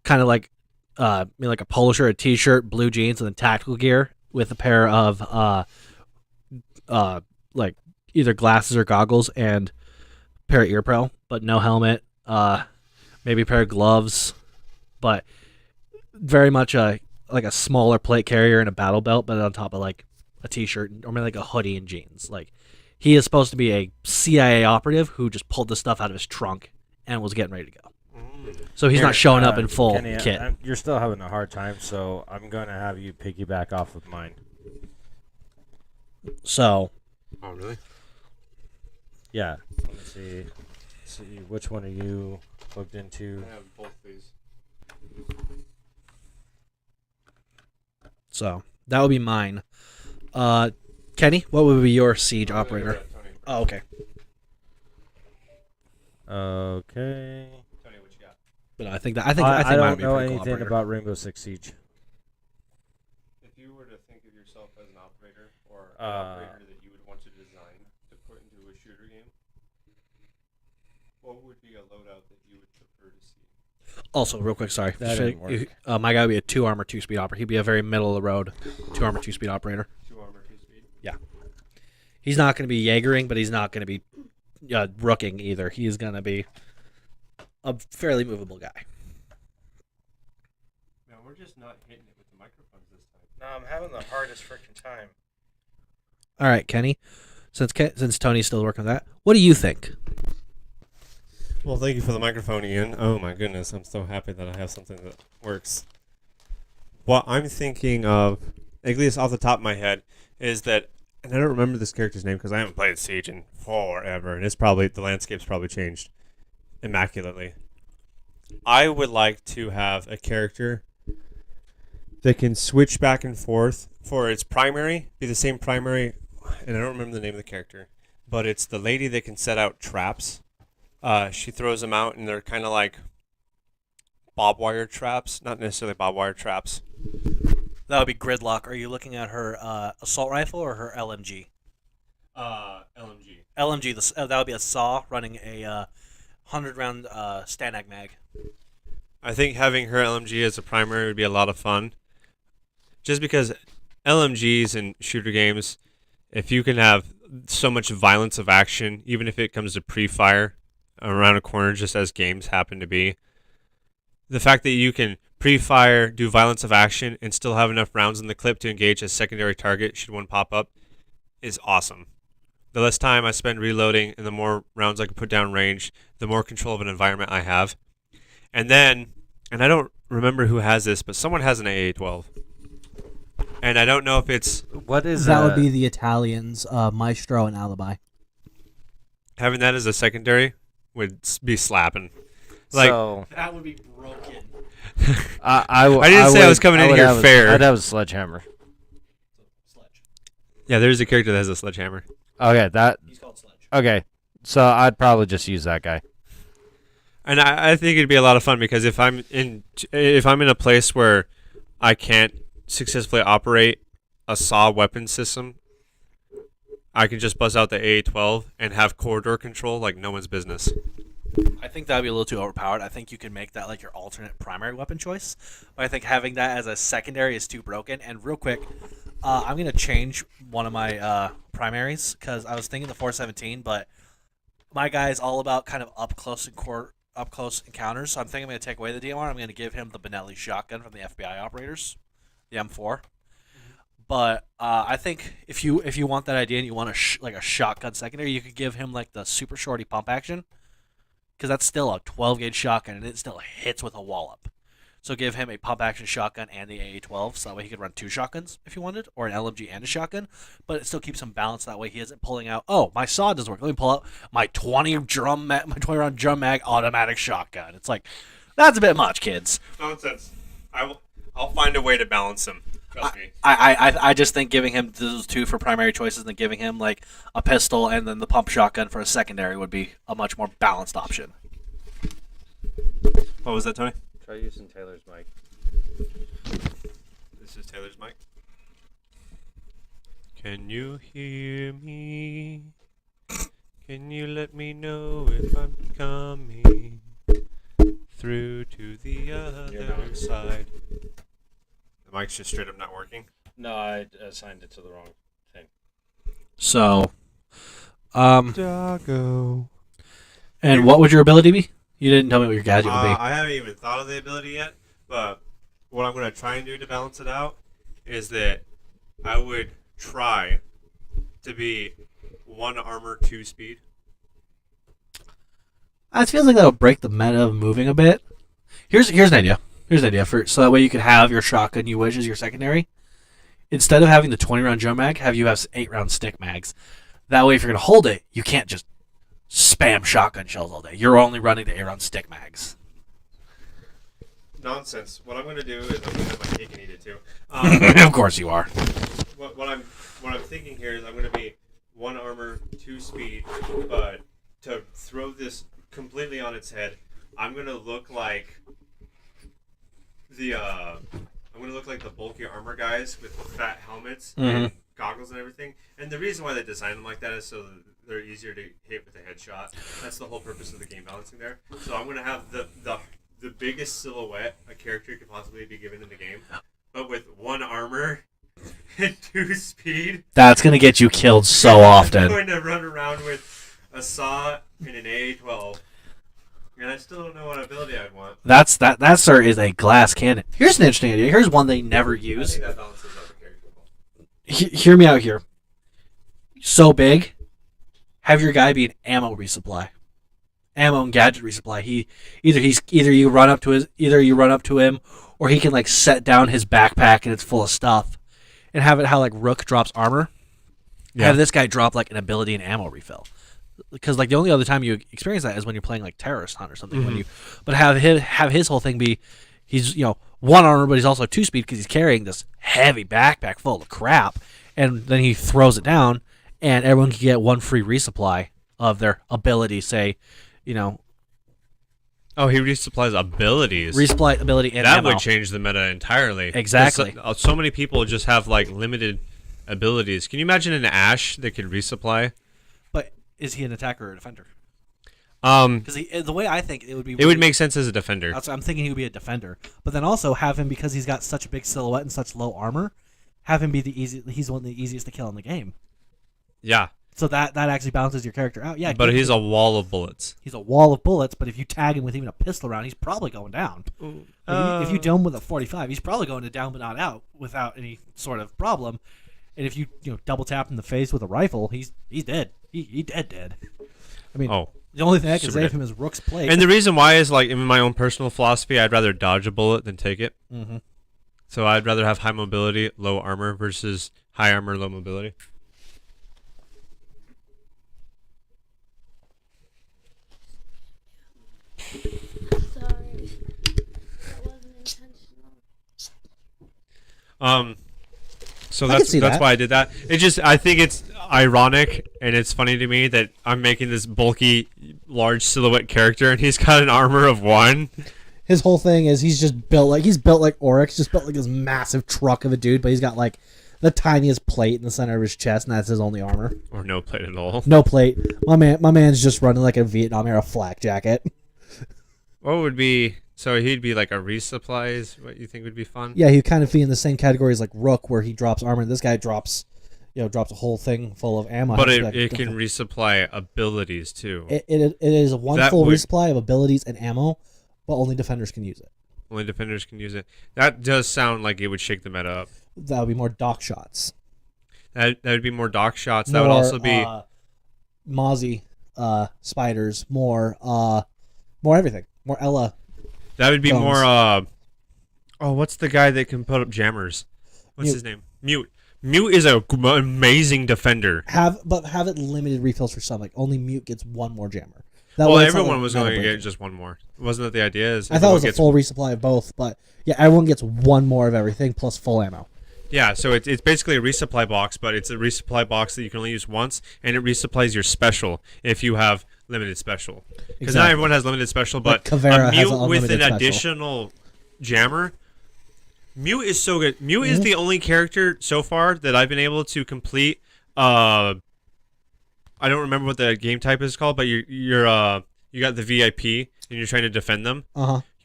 kind of like like a polo shirt, a t-shirt, blue jeans, and then tactical gear with a pair of like either glasses or goggles and a pair of ear pro, but no helmet, maybe a pair of gloves, but very much like a smaller plate carrier and a battle belt, but on top of like a t-shirt or maybe like a hoodie and jeans. Like he is supposed to be a CIA operative who just pulled the stuff out of his trunk and was getting ready to go. So he's not showing up in full Kenny, kit. you're still having a hard time, so I'm going to have you piggyback off of mine. So Oh, really? Yeah. Let me see. See which one are you plugged into? I have both these. So that would be mine. Kenny, what would be your siege operator? Oh, okay. Okay. Tony, what you got? But I think I mine don't would be a know pretty cool anything operator. about Rainbow Six Siege. If you were to think of yourself as an operator or an operator that you would want to design to put into a shooter game, what would be a loadout that you would prefer to see? Also, real quick, sorry. That didn't work. My guy would be a 2 armor 2 speed operator. He'd be a very middle of the road 2 armor 2 speed operator. 2 armor, 2 speed. He's not going to be Jaegering, but he's not going to be rooking either. He's going to be a fairly movable guy. Now, we're We're just not hitting it with the microphones this time. No, I'm having the hardest freaking time. All right, Kenny. Since Tony's still working on that, what do you think? Well, thank you for the microphone, Ian. Oh my goodness, I'm so happy that I have something that works. What I'm thinking of, at least off the top of my head, is that, and I don't remember this character's name because I haven't played Siege in forever, and the landscape's probably changed immaculately. I would like to have a character that can switch back and forth for its primary, be the same primary, and I don't remember the name of the character, but it's the lady that can set out traps. She throws them out, and they're kind of like bob wire traps, not necessarily bob wire traps. That would be Gridlock. Are you looking at her assault rifle or her LMG? LMG. LMG. That would be a saw running a 100-round Stanag mag. I think having her LMG as a primary would be a lot of fun. Just because LMGs in shooter games, if you can have so much violence of action, even if it comes to pre-fire around a corner, just as games happen to be, the fact that you can pre-fire, do violence of action, and still have enough rounds in the clip to engage a secondary target should one pop up is awesome. The less time I spend reloading and the more rounds I can put down range, the more control of an environment I have. And then, and I don't remember who has this, but someone has an AA-12. And I don't know if it's... What is That would be the Italians, Maestro and Alibi. Having that as a secondary would be slapping. Like, so That would be broken. I didn't say I was coming in here fair. I'd have a sledgehammer. yeah, there's a character that has a sledgehammer. Okay, He's called Sledge. okay. So I'd probably just use that guy. And I think it'd be a lot of fun because if I'm in a place where I can't successfully operate a saw weapon system, I can just buzz out the AA-12 and have corridor control like no one's business. I think that would be a little too overpowered. I think you could make that like your alternate primary weapon choice. But I think having that as a secondary is too broken. And real quick, I'm going to change one of my primaries because I was thinking the 417, but my guy's all about kind of up close encounters. So I'm thinking I'm going to take away the DMR. I'm going to give him the Benelli shotgun from the FBI operators, the M4. But I think if you want that idea and you want a shotgun secondary, you could give him like the super shorty pump action. Because that's still a 12-gauge shotgun, and it still hits with a wallop. So give him a pump-action shotgun and the AA-12, so that way he could run 2 shotguns if he wanted, or an LMG and a shotgun. But it still keeps him balanced. That way he isn't pulling out, oh, my saw doesn't work. Let me pull out my 20-round drum mag automatic shotgun. It's like, that's a bit much, kids. Nonsense. I'll find a way to balance them. Trust me. I just think giving him those 2 for primary choices and then giving him like a pistol and then the pump shotgun for a secondary would be a much more balanced option. What was that, Tony? Try using Taylor's mic. This is Taylor's mic. Can you hear me? Can you let me know if I'm coming through to the other side? The mic's just straight up not working. No, I assigned it to the wrong thing. So, Doggo. and what would your ability be? You didn't tell me what your gadget would be. I haven't even thought of the ability yet, but what I'm going to try and do to balance it out is that I would try to be 1 armor, 2 speed. It feels like that would break the meta of moving a bit. Here's an idea. So that way you could have your shotgun you wish as your secondary. Instead of having the 20-round drum mag, have you have 8-round stick mags. That way if you're going to hold it, you can't just spam shotgun shells all day. You're only running the 8-round stick mags. Nonsense. What I'm going to do is I'm going to have my cake and eat it too. Of course you are. What I'm thinking here is I'm going to be 1 armor, 2 speed, but to throw this completely on its head, I'm going to look like the bulky armor guys with fat helmets and goggles and everything. And the reason why they designed them like that is so that they're easier to hit with a headshot. That's the whole purpose of the game balancing there. So I'm going to have the biggest silhouette a character could possibly be given in the game, but with 1 armor and 2 speed. That's going to get you killed so often. I'm going to run around with a saw and an AA-12. And I still don't know what ability I'd want. That sir is a glass cannon. Here's an interesting idea. Here's one they never I use. think that balances out the character. Hear me out here. So big, have your guy be an ammo resupply, ammo and gadget resupply. Either you run up to him, or he can like set down his backpack and it's full of stuff, and have it how like Rook drops armor. Yeah. Have this guy drop like an ability and ammo refill. Because like the only other time you experience that is when you're playing like Terrorist Hunt or something. But have his whole thing be, he's one armor, but he's also 2-speed because he's carrying this heavy backpack full of crap, and then he throws it down, and everyone can get one free resupply of their ability. Say, Oh, he resupplies abilities. resupply ability and That ammo. would change the meta entirely. Exactly. So many people just have like limited abilities. Can you imagine an Ashe that can resupply? But is he an attacker or a defender? Um, Because the way I think it would be, it would make sense as a defender. I'm thinking he would be a defender, but then also have him, because he's got such a big silhouette and such low armor, have him be he's one of the easiest to kill in the game. Yeah, So that actually balances your character out. Yeah, but give he's him- a wall of bullets. he's a wall of bullets. But if you tag him with even a pistol round, he's probably going down. If you dome with a 45, he's probably going to down but not out without any sort of problem. And if you double tap in the face with a rifle, he's dead. He dead. I mean, Oh. the only thing I can Super save dead. him is Rook's plate. And the reason why is like in my own personal philosophy, I'd rather dodge a bullet than take it. Mhm. So I'd rather have high mobility, low armor versus high armor, low mobility. Sorry. That wasn't intentional. So I can that's see that. why I did that. I think it's ironic and it's funny to me that I'm making this bulky, large silhouette character and he's got an armor of 1. His whole thing is he's built like Oryx, just built like this massive truck of a dude, but he's got like the tiniest plate in the center of his chest, and that's his only armor. Or no plate at all. No plate. My man's just running like a Vietnam era flak jacket. What would be... So he'd be like a resupply is what you think would be fun? Yeah, he'd kind of be in the same category as like Rook, where he drops armor. This guy drops a whole thing full of ammo. But Like, it can resupply abilities too. It is a one That full would- resupply of abilities and ammo, but only defenders can use it. Only defenders can use it. That does sound like it would shake the meta up. That would be more dock shots. That would be more dock shots. That would More, also be... Mozzie spiders. More everything. More Ella. That would be Guns. more. What's the guy that can put up jammers? What's Mute. his name? Mute. Mute is a amazing defender. Have it limited refills for some. Like only Mute gets one more jammer. That Well, way it's not, everyone like, was going to meta-breaking. get just one more. Wasn't that the idea? Is I thought it everyone was a gets- full resupply of both, but yeah, everyone gets one more of everything plus full ammo. Yeah, so it's basically a resupply box, but it's a resupply box that you can only use once, and it resupplies your special if you have limited special. Because not Exactly. everyone has limited special, but Like Caveira a has Mute an with an unlimited special. additional jammer. Mute is so good. Mute Mm-hmm. is the only character so far that I've been able to complete. I don't remember what the game type is called, but you got the VIP and you're trying to defend them.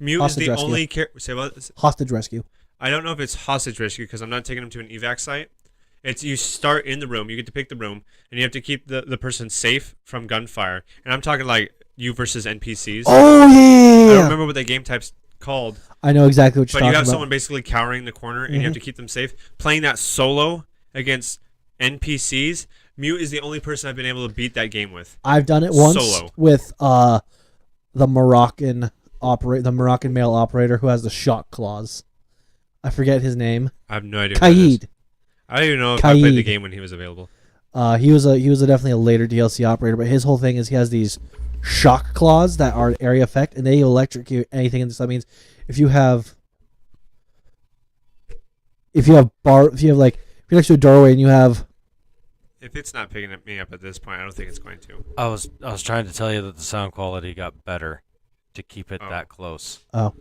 Mute Hostage is the rescue. only character. Say what? Hostage rescue. I don't know if it's hostage rescue because I'm not taking them to an evac site. It's you start in the room, you get to pick the room, and you have to keep the person safe from gunfire. And I'm talking like you versus NPCs. Oh I don't yeah. remember what that game type's called, I know exactly what you're but you talking have about. someone basically cowering the corner, and you have to keep them safe. Playing that solo against NPCs, Mute is the only person I've been able to beat that game with. I've done it once Solo. with the Moroccan male operator who has the shock claws. I forget his name. I have no idea. Who that is. Kaid. I don't even know if I played the Kaid. game when he was available. He was definitely a later DLC operator, but his whole thing is he has these shock claws that are an area effect, and they electrocute anything. And so that means if you're next to a doorway and you have If it's not picking me up at this point, I don't think it's going to. I was trying to tell you that the sound quality got better to keep it Oh. that close. A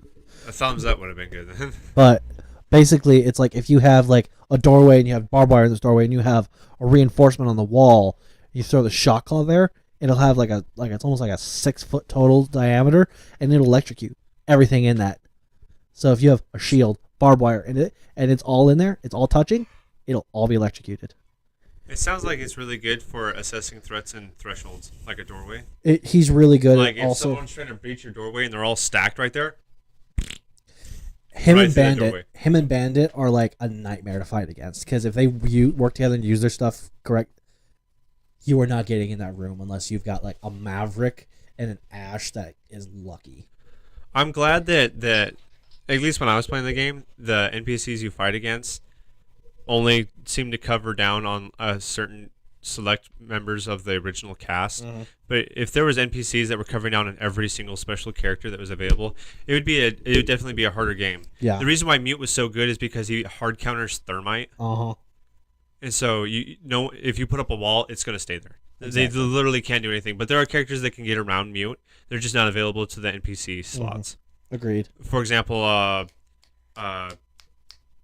thumbs up would have been good then. But basically, it's like if you have like a doorway and you have barbed wire in this doorway and you have a reinforcement on the wall, you throw the shock claw there, it'll have it's almost like a 6-foot total diameter, and it'll electrocute everything in that. So if you have a shield, barbed wire, and it's all in there, it's all touching, it'll all be electrocuted. It sounds like it's really good for assessing threats and thresholds, like a doorway. He's really good Like at if also someone's trying to breach your doorway and they're all stacked right there. him right and through the doorway. Bandit. Him and Bandit are like a nightmare to fight against because if they work together and use their stuff correct, you are not getting in that room unless you've got like a Maverick and an Ash that is lucky. I'm glad that at least when I was playing the game, the NPCs you fight against only seem to cover down on a certain select members of the original cast. But if there was NPCs that were covering down on every single special character that was available, it would definitely be a harder game. Yeah. The reason why Mute was so good is because he hard counters thermite, and so you know if you put up a wall, it's going to stay there. They literally can't do anything. But there are characters that can get around Mute. They're just not available to the NPC slots. Agreed. For example, I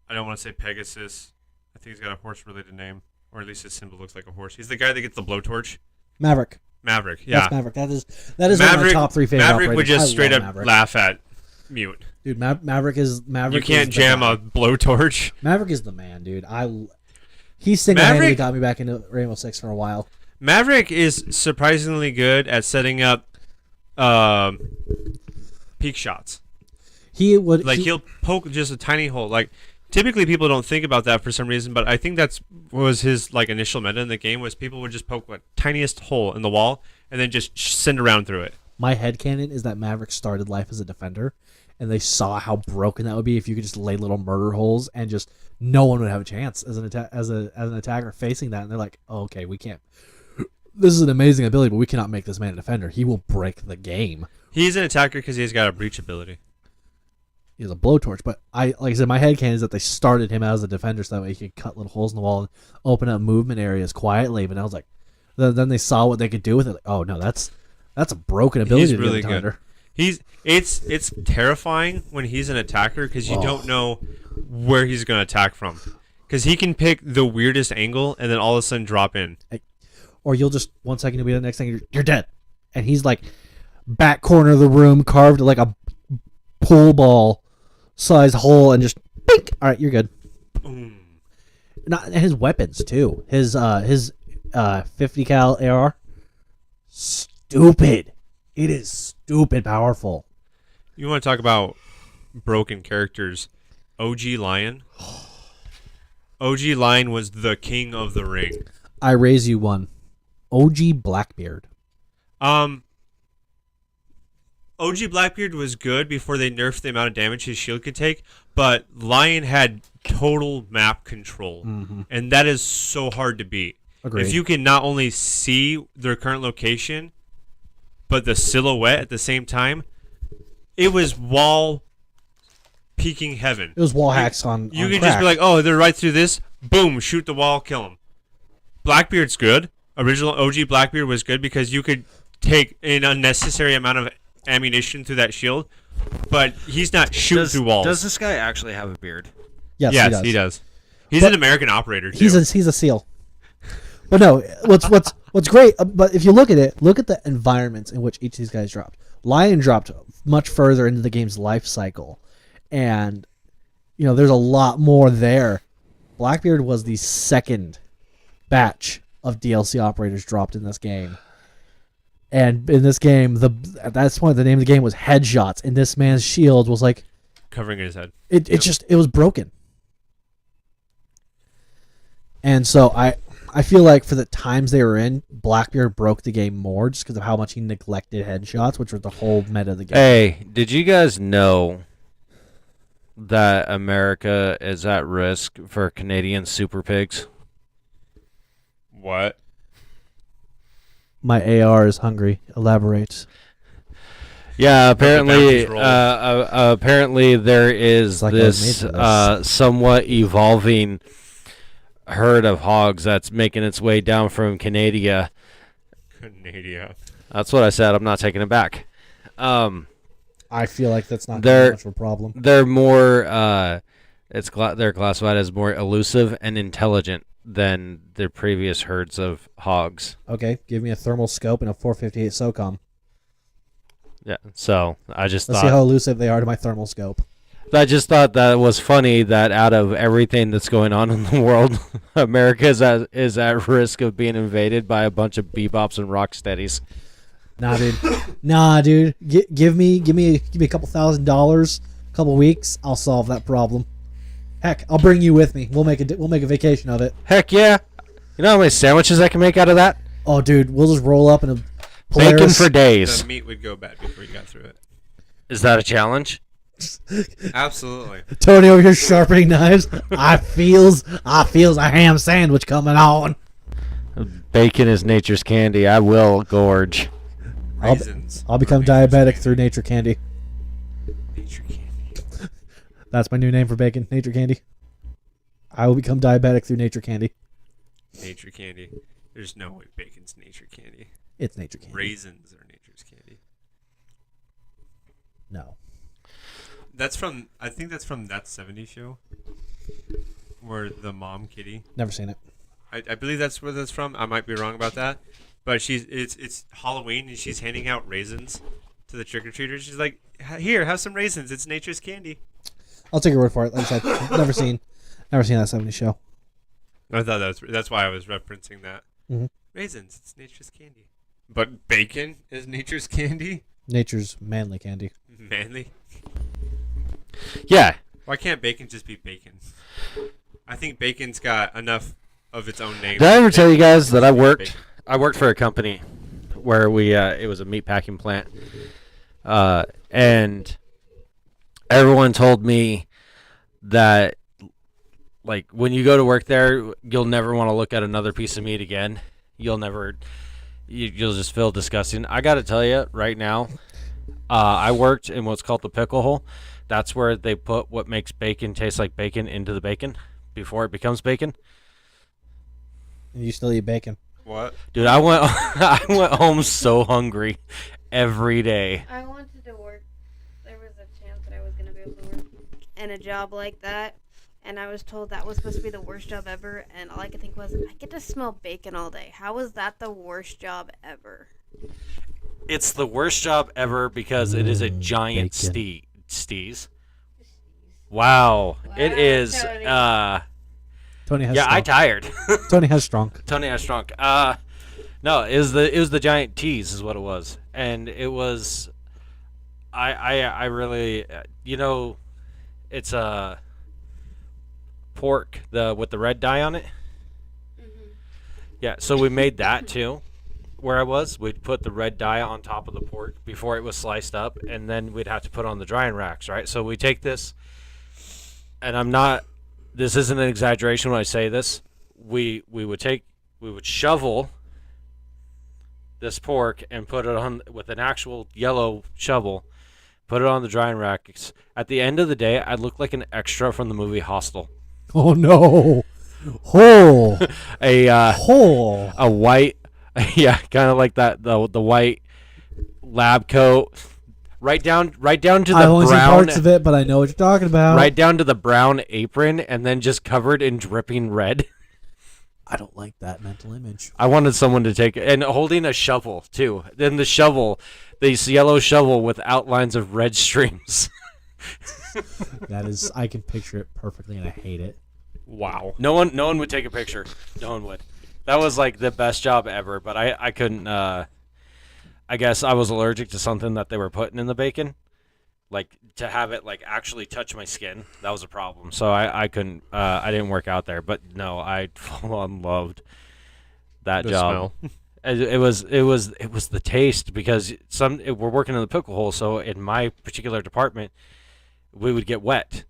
don't want to say Pegasus. I think he's got a horse-related name, or at least his symbol looks like a horse. He's the guy that gets the blowtorch. Maverick. Yeah. That's Maverick. That is one of my top 3 favorite Maverick would operators. just I straight love up Maverick. laugh at Mute. Dude, Maverick is Maverick. You can't is the jam guy. a blowtorch. Maverick is the man, dude. He single-handedly Maverick- got me back into Rainbow Six for a while. Maverick is surprisingly good at setting up peak shots. He'll poke just a tiny hole. Like typically people don't think about that for some reason, but I think that's was his like initial meta in the game was people would just poke the tiniest hole in the wall and then just send around through it. My headcanon is that Maverick started life as a defender, and they saw how broken that would be if you could just lay little murder holes and just no one would have a chance as an attacker facing that. And they're like, oh, okay, we can't. This is an amazing ability, but we cannot make this man a defender. He will break the game. He's an attacker because he's got a breach ability. He has a blowtorch, but like I said, my headcanon is that they started him as a defender so that way he could cut little holes in the wall and open up movement areas quietly. But I was like, then they saw what they could do with it. Like, oh no, that's a broken ability. He's to be a really defender. good. It's terrifying when he's an attacker because you don't know where he's going to attack from. Because he can pick the weirdest angle and then all of a sudden drop in. Or you'll just 1 second to be the next thing you're dead, and he's like back corner of the room carved like a pool ball size hole and just bink. All right, you're good. And his weapons too. His 50 cal AR, stupid. It is stupid powerful. You want to talk about broken characters? OG Lion. OG Lion was the king of the ring. I raise you one. OG Blackbeard. OG Blackbeard was good before they nerfed the amount of damage his shield could take, but Lion had total map control, and that is so hard to beat. Agreed. If you can not only see their current location, but the silhouette at the same time, it was wall peeking heaven. It was wall hacks on. You on could crack. just be like, oh, they're right through this. Boom, shoot the wall, kill them. Blackbeard's good. Original OG Blackbeard was good because you could take an unnecessary amount of ammunition through that shield, but he's not shooting through walls. Does this guy actually have a beard? yes, he does. He's But an American operator too. He's a seal. But no, what's great? But if you look at it, look at the environments in which each of these guys dropped. Lion dropped much further into the game's life cycle, and there's a lot more there. Blackbeard was the second batch of DLC operators dropped in this game. And in this game, that's why the name of the game was Headshots. And this man's shield was like covering his head. It was broken. And so I feel like for the times they were in, Blackbeard broke the game more just because of how much he neglected headshots, which was the whole meta of the game. Hey, did you guys know that America is at risk for Canadian super pigs? What? My AR is hungry. Elaborate. Yeah, apparently, control. apparently there is It's like I was this made for this. somewhat evolving herd of hogs that's making its way down from Canada. Canada. That's what I said. I'm not taking it back. I feel like that's not They're- much of a problem. They're more. They're classified as more elusive and intelligent than the previous herds of hogs. Okay, give me a thermal scope and a 458 SOCOM. Yeah. So I just Let's see thought. how elusive they are to my thermal scope. I just thought that was funny that out of everything that's going on in the world, America is at risk of being invaded by a bunch of bebops and rock steadies. Nah, dude. Nah, dude. Give me a couple $1,000s, a couple weeks. I'll solve that problem. Heck, I'll bring you with me. We'll make a vacation of it. Heck yeah! You know how many sandwiches I can make out of that? Oh, dude, we'll just roll up in a Bacon Polaris. for days. The meat would go bad before you got through it. Is that a challenge? Absolutely. Tony over here sharpening knives. I feels a ham sandwich coming on. Bacon is nature's candy. I will gorge. Raisins. I'll become are nature's diabetic candy. through nature candy. Nature candy. That's my new name for bacon, nature candy. I will become diabetic through nature candy. Nature candy. There's no way bacon's nature candy. It's nature candy. Raisins are nature's candy. No. I think that's from That 70s Show. Where the mom kitty. Never seen it. I believe that's where that's from. I might be wrong about that. But it's Halloween and she's handing out raisins to the trick-or-treaters. She's like, here, have some raisins. It's nature's candy. I'll take your word for it. Like I said, never seen that 70s show. I thought that's why I was referencing that. Mhm. Raisins, it's nature's candy. But bacon is nature's candy? Nature's manly candy. Manly? Yeah. Why can't bacon just be bacon? I think bacon's got enough of its own name. Did I ever tell you guys that I Bacon. worked for a company where it was a meat packing plant, and everyone told me that, like, when you go to work there, you'll never want to look at another piece of meat again. You'll just feel disgusting. I got to tell you right now, I worked in what's called the pickle hole. That's where they put what makes bacon taste like bacon into the bacon before it becomes bacon. And you still eat bacon. What? Dude, I went I went home so hungry every day. I wanted to work. There was a chance that I was going to be able to work in a job like that. And I was told that was supposed to be the worst job ever. And all I could think was, I get to smell bacon all day. How is that the worst job ever? It's the worst job ever because it is a giant bacon. steez. Wow. It is Tony. Tony has yeah, I strong. tired. Tony has strong. Tony has shrunk. No, it was the giant tease is what it was. And it was I really it's a pork with the red dye on it. Yeah, so we made that too. Where I was, we'd put the red dye on top of the pork before it was sliced up, and then we'd have to put on the drying racks, right? So we take this, and this isn't an exaggeration when I say this. We would shovel this pork and put it on with an actual yellow shovel, put it on the drying racks. At the end of the day, I looked like an extra from the movie Hostel. Oh no. Oh. A white, yeah, kind of like that the white lab coat, right down to the I've only seen brown, parts of it, but I know what you're talking about. right down to the brown apron, and then just covered in dripping red. I don't like that mental image. I wanted someone to take it, and holding a shovel too. Then the shovel, this yellow shovel with outlines of red streams. That is, I can picture it perfectly, and I hate it. Wow. No one would take a picture. No one would. That was like the best job ever, but I couldn't. I guess I was allergic to something that they were putting in the bacon, like to have it like actually touch my skin. That was a problem. So I couldn't. I didn't work out there. But no, I full on loved that The job. smell. It was the taste because we're working in the pickle hole. So in my particular department, we would get wet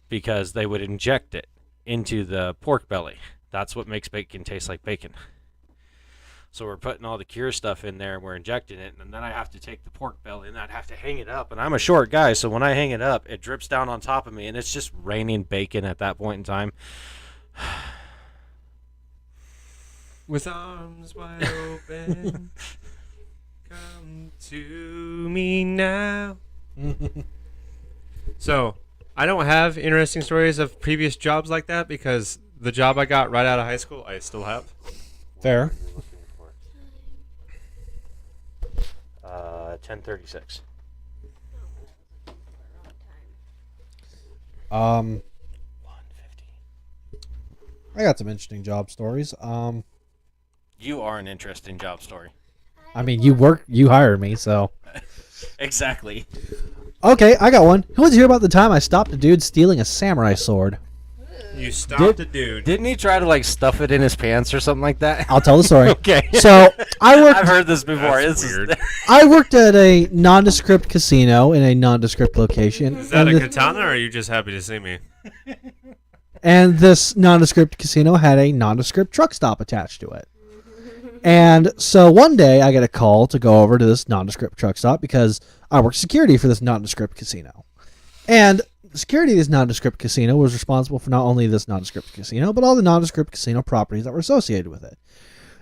because they would inject it into the pork belly. That's what makes bacon taste like bacon. So we're putting all the cure stuff in there and we're injecting it, and then I have to take the pork belly and I'd have to hang it up. And I'm a short guy, so when I hang it up, it drips down on top of me, and it's just raining bacon at that point in time. With arms wide open, come to me now. So, I don't have interesting stories of previous jobs like that because the job I got right out of high school, I still have. Fair. 10:36. I got some interesting job stories. You are an interesting job story. I mean, you hired me, so. Exactly. Okay, I got one. Who wants to hear about the time I stopped a dude stealing a samurai sword? You stopped a dude. Didn't he try to like stuff it in his pants or something like that? I'll tell the story. Okay. So I worked. I've heard this before. That's This weird. I worked at a nondescript casino in a nondescript location. Is that and a the- katana, or are you just happy to see me? And this nondescript casino had a nondescript truck stop attached to it. And so one day I get a call to go over to this nondescript truck stop because I work security for this nondescript casino. And security of this nondescript casino was responsible for not only this nondescript casino, but all the nondescript casino properties that were associated with it.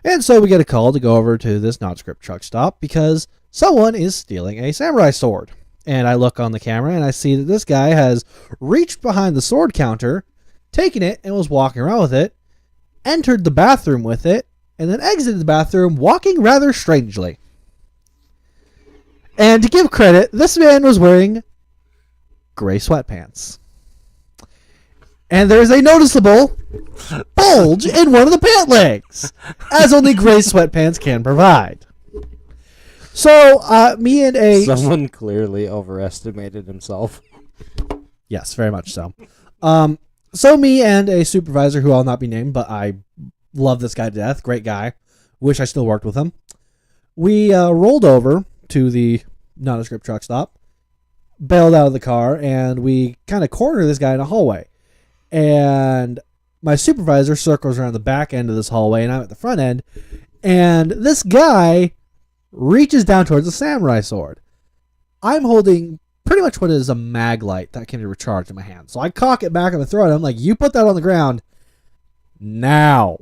And so we get a call to go over to this nondescript truck stop because someone is stealing a samurai sword. And I look on the camera and I see that this guy has reached behind the sword counter, taken it, and was walking around with it, entered the bathroom with it, and then exited the bathroom walking rather strangely. And to give credit, this man was wearing gray sweatpants. And there is a noticeable bulge in one of the pant legs, as only gray sweatpants can provide. So, me and a... Someone clearly overestimated himself. Yes, very much so. So me and a supervisor who I'll not be named, but I love this guy to death. Great guy. Wish I still worked with him. We rolled over to the nondescript truck stop, bailed out of the car, and we kind of cornered this guy in a hallway. And my supervisor circles around the back end of this hallway, and I'm at the front end. And this guy reaches down towards the samurai sword. I'm holding pretty much what is a mag light that can be recharged in my hand. So I cock it back and I throw it. I'm like, you put that on the ground now.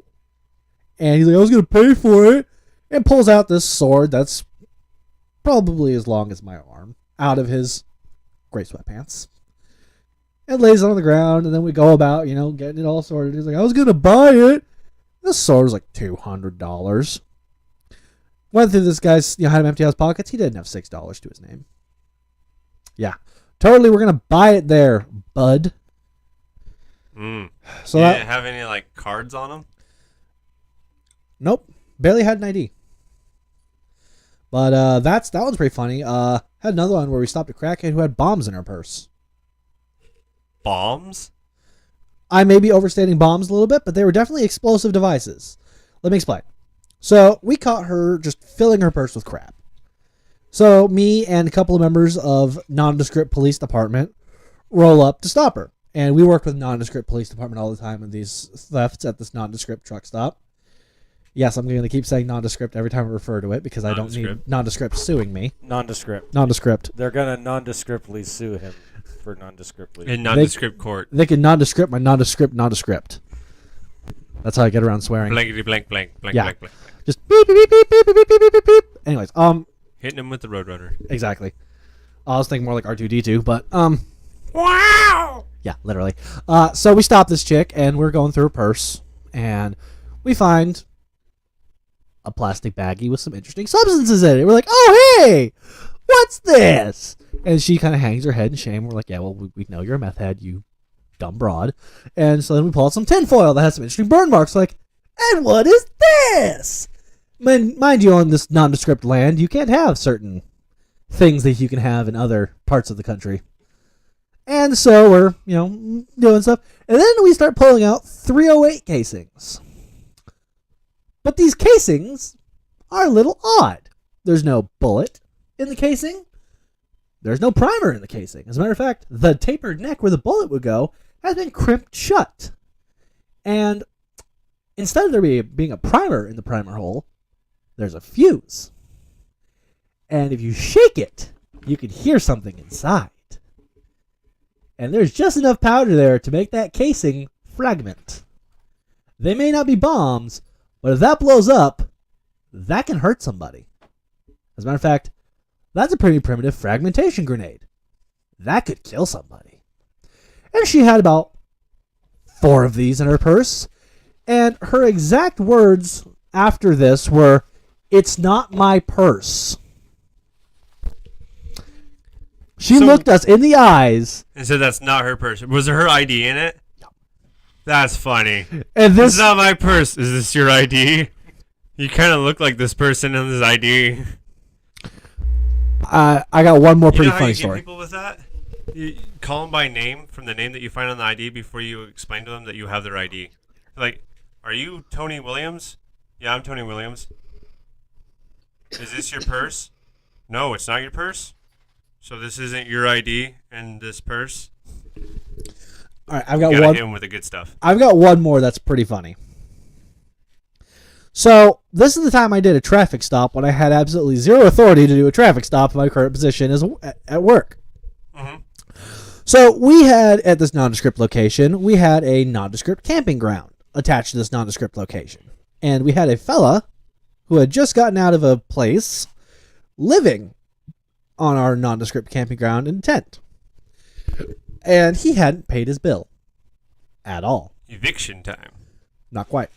And he's like, I was going to pay for it. And pulls out this sword that's probably as long as my arm out of his gray sweatpants. And lays it on the ground. And then we go about, getting it all sorted. He's like, I was going to buy it. This sword was like $200. Went through this guy's, had him empty out his pockets. He didn't have $6 to his name. Yeah, totally. We're gonna buy it there, bud. So You that, didn't have any like cards on them? nope, barely had an ID. But that one's pretty funny. Had another one where we stopped a crackhead who had bombs in her purse. Bombs? I may be overstating bombs a little bit, but they were definitely explosive devices. Let me explain. So we caught her just filling her purse with crap. So me and a couple of members of nondescript police department roll up to stop her. And we work with nondescript police department all the time in these thefts at this nondescript truck stop. Yes, I'm going to keep saying nondescript every time I refer to it because I don't need nondescript suing me. Nondescript. Nondescript. They're gonna nondescriptly sue him for nondescriptly. In nondescript court. They can nondescript my nondescript. That's how I get around swearing. Blankety blank blank blank Yeah. blank blank. Just beep beep beep beep beep beep beep beep beep beep. Anyways, Hitting him with the Roadrunner. exactly. I was thinking more like R2D2, but Wow! yeah, literally. So we stop this chick and we're going through her purse and we find a plastic baggie with some interesting substances in it. We're like, oh hey, what's this? And she kind of hangs her head in shame. We're like, yeah, well, we know you're a meth head, you dumb broad. And so then we pull out some tinfoil that has some interesting burn marks. Like, and what is this? Mind you, on this nondescript land, you can't have certain things that you can have in other parts of the country. And so we're, doing stuff. And then we start pulling out 308 casings. But these casings are a little odd. There's no bullet in the casing. There's no primer in the casing. As a matter of fact, the tapered neck where the bullet would go has been crimped shut. And instead of there being a primer in the primer hole, there's a fuse. And if you shake it, you can hear something inside. And there's just enough powder there to make that casing fragment. They may not be bombs, but if that blows up, that can hurt somebody. As a matter of fact, that's a pretty primitive fragmentation grenade. That could kill somebody. And she had about 4 of these in her purse. And her exact words after this were, "It's not my purse." She looked us in the eyes and said that's not her purse. Was her ID in it? No. That's funny. and This is not my purse. Is this your ID? You kind of look like this person in this ID. I got one more You pretty know how funny you get story. people with that? You call them by name from the name that you find on the ID before you explain to them that you have their ID. Like, are you Tony Williams? Yeah, I'm Tony Williams. Is this your purse? No, it's not your purse. So this isn't your ID and this purse. All right, I've got You gotta one. hit 'em with the good stuff. I've got one more that's pretty funny. So this is the time I did a traffic stop when I had absolutely zero authority to do a traffic stop in my current position as at work. Mm-hmm. So we had at this nondescript location, we had a nondescript camping ground attached to this nondescript location, and we had a fella who had just gotten out of a place living on our nondescript camping ground in a tent, and he hadn't paid his bill at all. Eviction time. Not quite.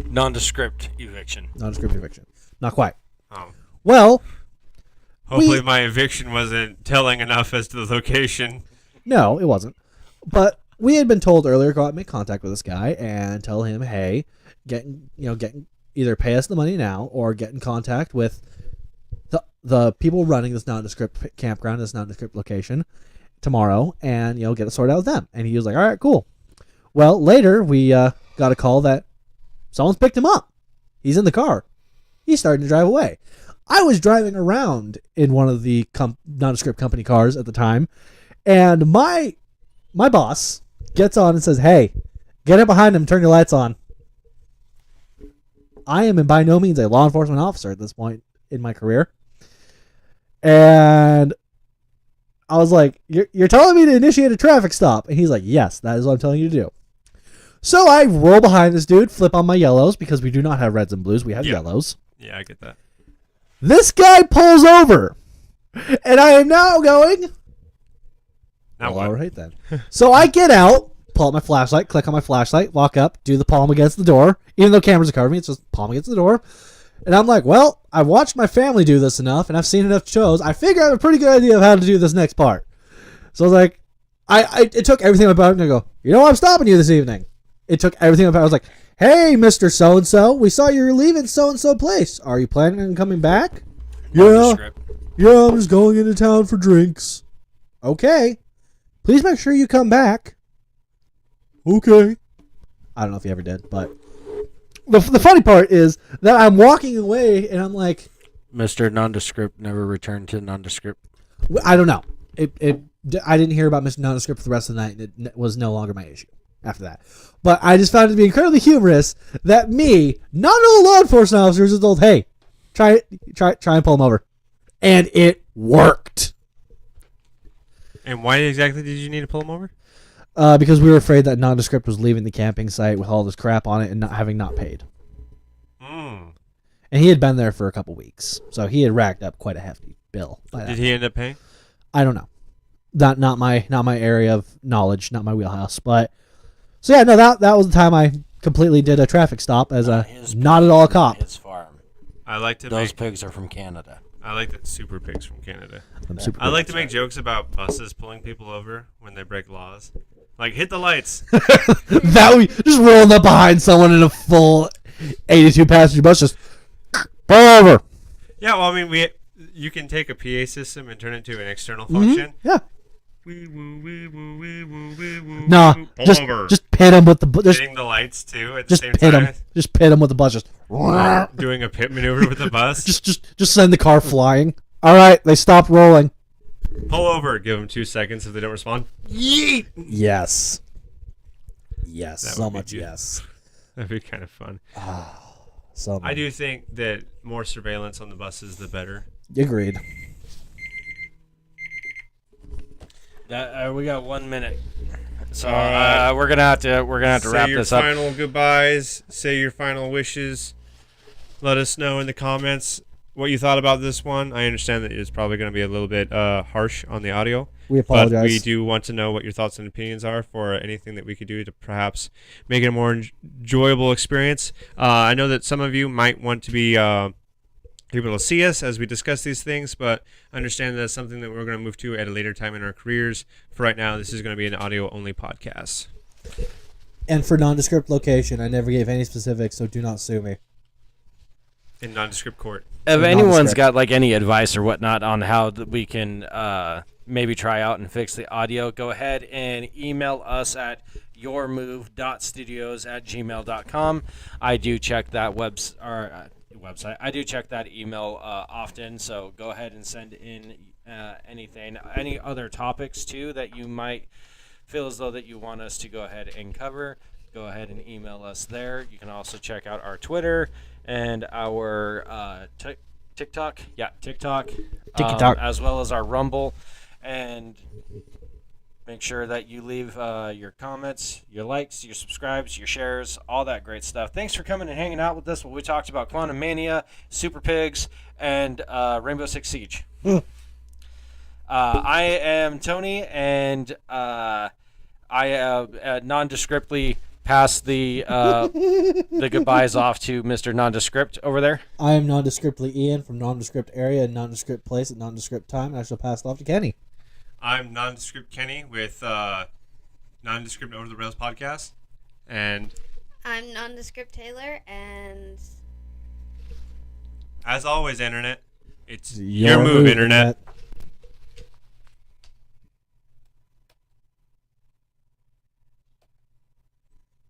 Nondescript eviction. Nondescript eviction. Not quite. Oh. Well, Hopefully my eviction wasn't telling enough as to the location. no, it wasn't. But we had been told earlier, go out and make contact with this guy and tell him, hey, get either pay us the money now or get in contact with the people running this nondescript campground, this nondescript location tomorrow, and get it sorted out with them. And he was like, all right, cool. Well, later we got a call that someone's picked him up. He's in the car. He's starting to drive away. I was driving around in one of the nondescript company cars at the time, and my boss gets on and says, hey, get up behind him, turn your lights on. I am by no means a law enforcement officer at this point in my career. And I was like, you're telling me to initiate a traffic stop? And he's like, yes, that is what I'm telling you to do. So I roll behind this dude, flip on my yellows, because we do not have reds and blues. We have yellows. Yeah, I get that. This guy pulls over. And I am now going, Now well, what? all right then. So I get out, pull out my flashlight, click on my flashlight, walk up, do the palm against the door. Even though cameras are covering me, it's just palm against the door. And I'm like, well, I've watched my family do this enough, and I've seen enough shows. I figure I have a pretty good idea of how to do this next part. So I was like, it took everything about it, and I go, I'm stopping you this evening. It took everything about it. I was like, hey, Mr. So-and-so, we saw you were leaving so-and-so place. Are you planning on coming back? Yeah, I'm just going into town for drinks. Okay. Please make sure you come back. Okay. I don't know if you ever did, but the funny part is that I'm walking away and I'm like, Mr. Nondescript never returned to nondescript. I don't know. I didn't hear about Mr. Nondescript for the rest of the night, and it was no longer my issue after that. But I just found it to be incredibly humorous that me, not a law enforcement officer, was told, hey, try and pull him over. And it worked. And why exactly did you need to pull him over? Because we were afraid that Nondescript was leaving the camping site with all this crap on it and not having not paid. Mm. And he had been there for a couple weeks, so he had racked up quite a hefty bill. Did he end up paying? I don't know. Not my area of knowledge, not my wheelhouse. But so yeah, no, that was the time I completely did a traffic stop as a not at all a cop. His farm. I like to Those make. pigs are from Canada. I like that super pigs from Canada. I'm super I like to make jokes about buses pulling people over when they break laws. Like, hit the lights. that we just rolling up behind someone in a full 82 passenger bus, just pull over. Yeah, well, I mean, you can take a PA system and turn it into an external function. Yeah. Wee woo, wee woo, wee woo, wee woo. Nah, Pull just over. pit him with the just Hitting the lights too at the just same pit time. him. Just pit him with the bus. Just Doing a pit maneuver with the bus. just send the car flying. All right, they stopped rolling. Pull over. Give them 2 seconds if they don't respond. Yeet. Yes. Yes. That So would be much good. yes. That'd be kind of fun. So I do think that more surveillance on the buses, the better. Agreed. We got 1 minute. So Alright. we're gonna have to Say wrap your this up. final goodbyes. Say your final wishes. Let us know in the comments what you thought about this one. I understand that it's probably going to be a little bit harsh on the audio. We But apologize. we do want to know what your thoughts and opinions are for anything that we could do to perhaps make it a more enjoyable experience. I know that some of you might want to be able to see us as we discuss these things, but understand that that's something that we're going to move to at a later time in our careers. For right now, this is going to be an audio-only podcast. And for nondescript location, I never gave any specifics, so do not sue me. In nondescript court. If Or anyone's nondescript. got like any advice or whatnot on how we can maybe try out and fix the audio, go ahead and email us at yourmove.studios@gmail.com. I do check that website. I do check that email often, so go ahead and send in any other topics too that you might feel as though that you want us to go ahead and cover. Go ahead and email us there. You can also check out our Twitter and our TikTok. Yeah, TikTok. TikTok. As well as our Rumble. And make sure that you leave your comments, your likes, your subscribes, your shares, all that great stuff. Thanks for coming and hanging out with us when we talked about Quantumania, Super Pigs, and Rainbow Six Siege. I am Tony, and I nondescriptly pass the goodbyes off to Mr. Nondescript over there. I am nondescriptly Ian from nondescript area and nondescript place at nondescript time, and I shall pass it off to Kenny. I'm Nondescript Kenny with Nondescript Over the Rails podcast. And I'm Nondescript Taylor, and as always, Internet, it's your move, Internet.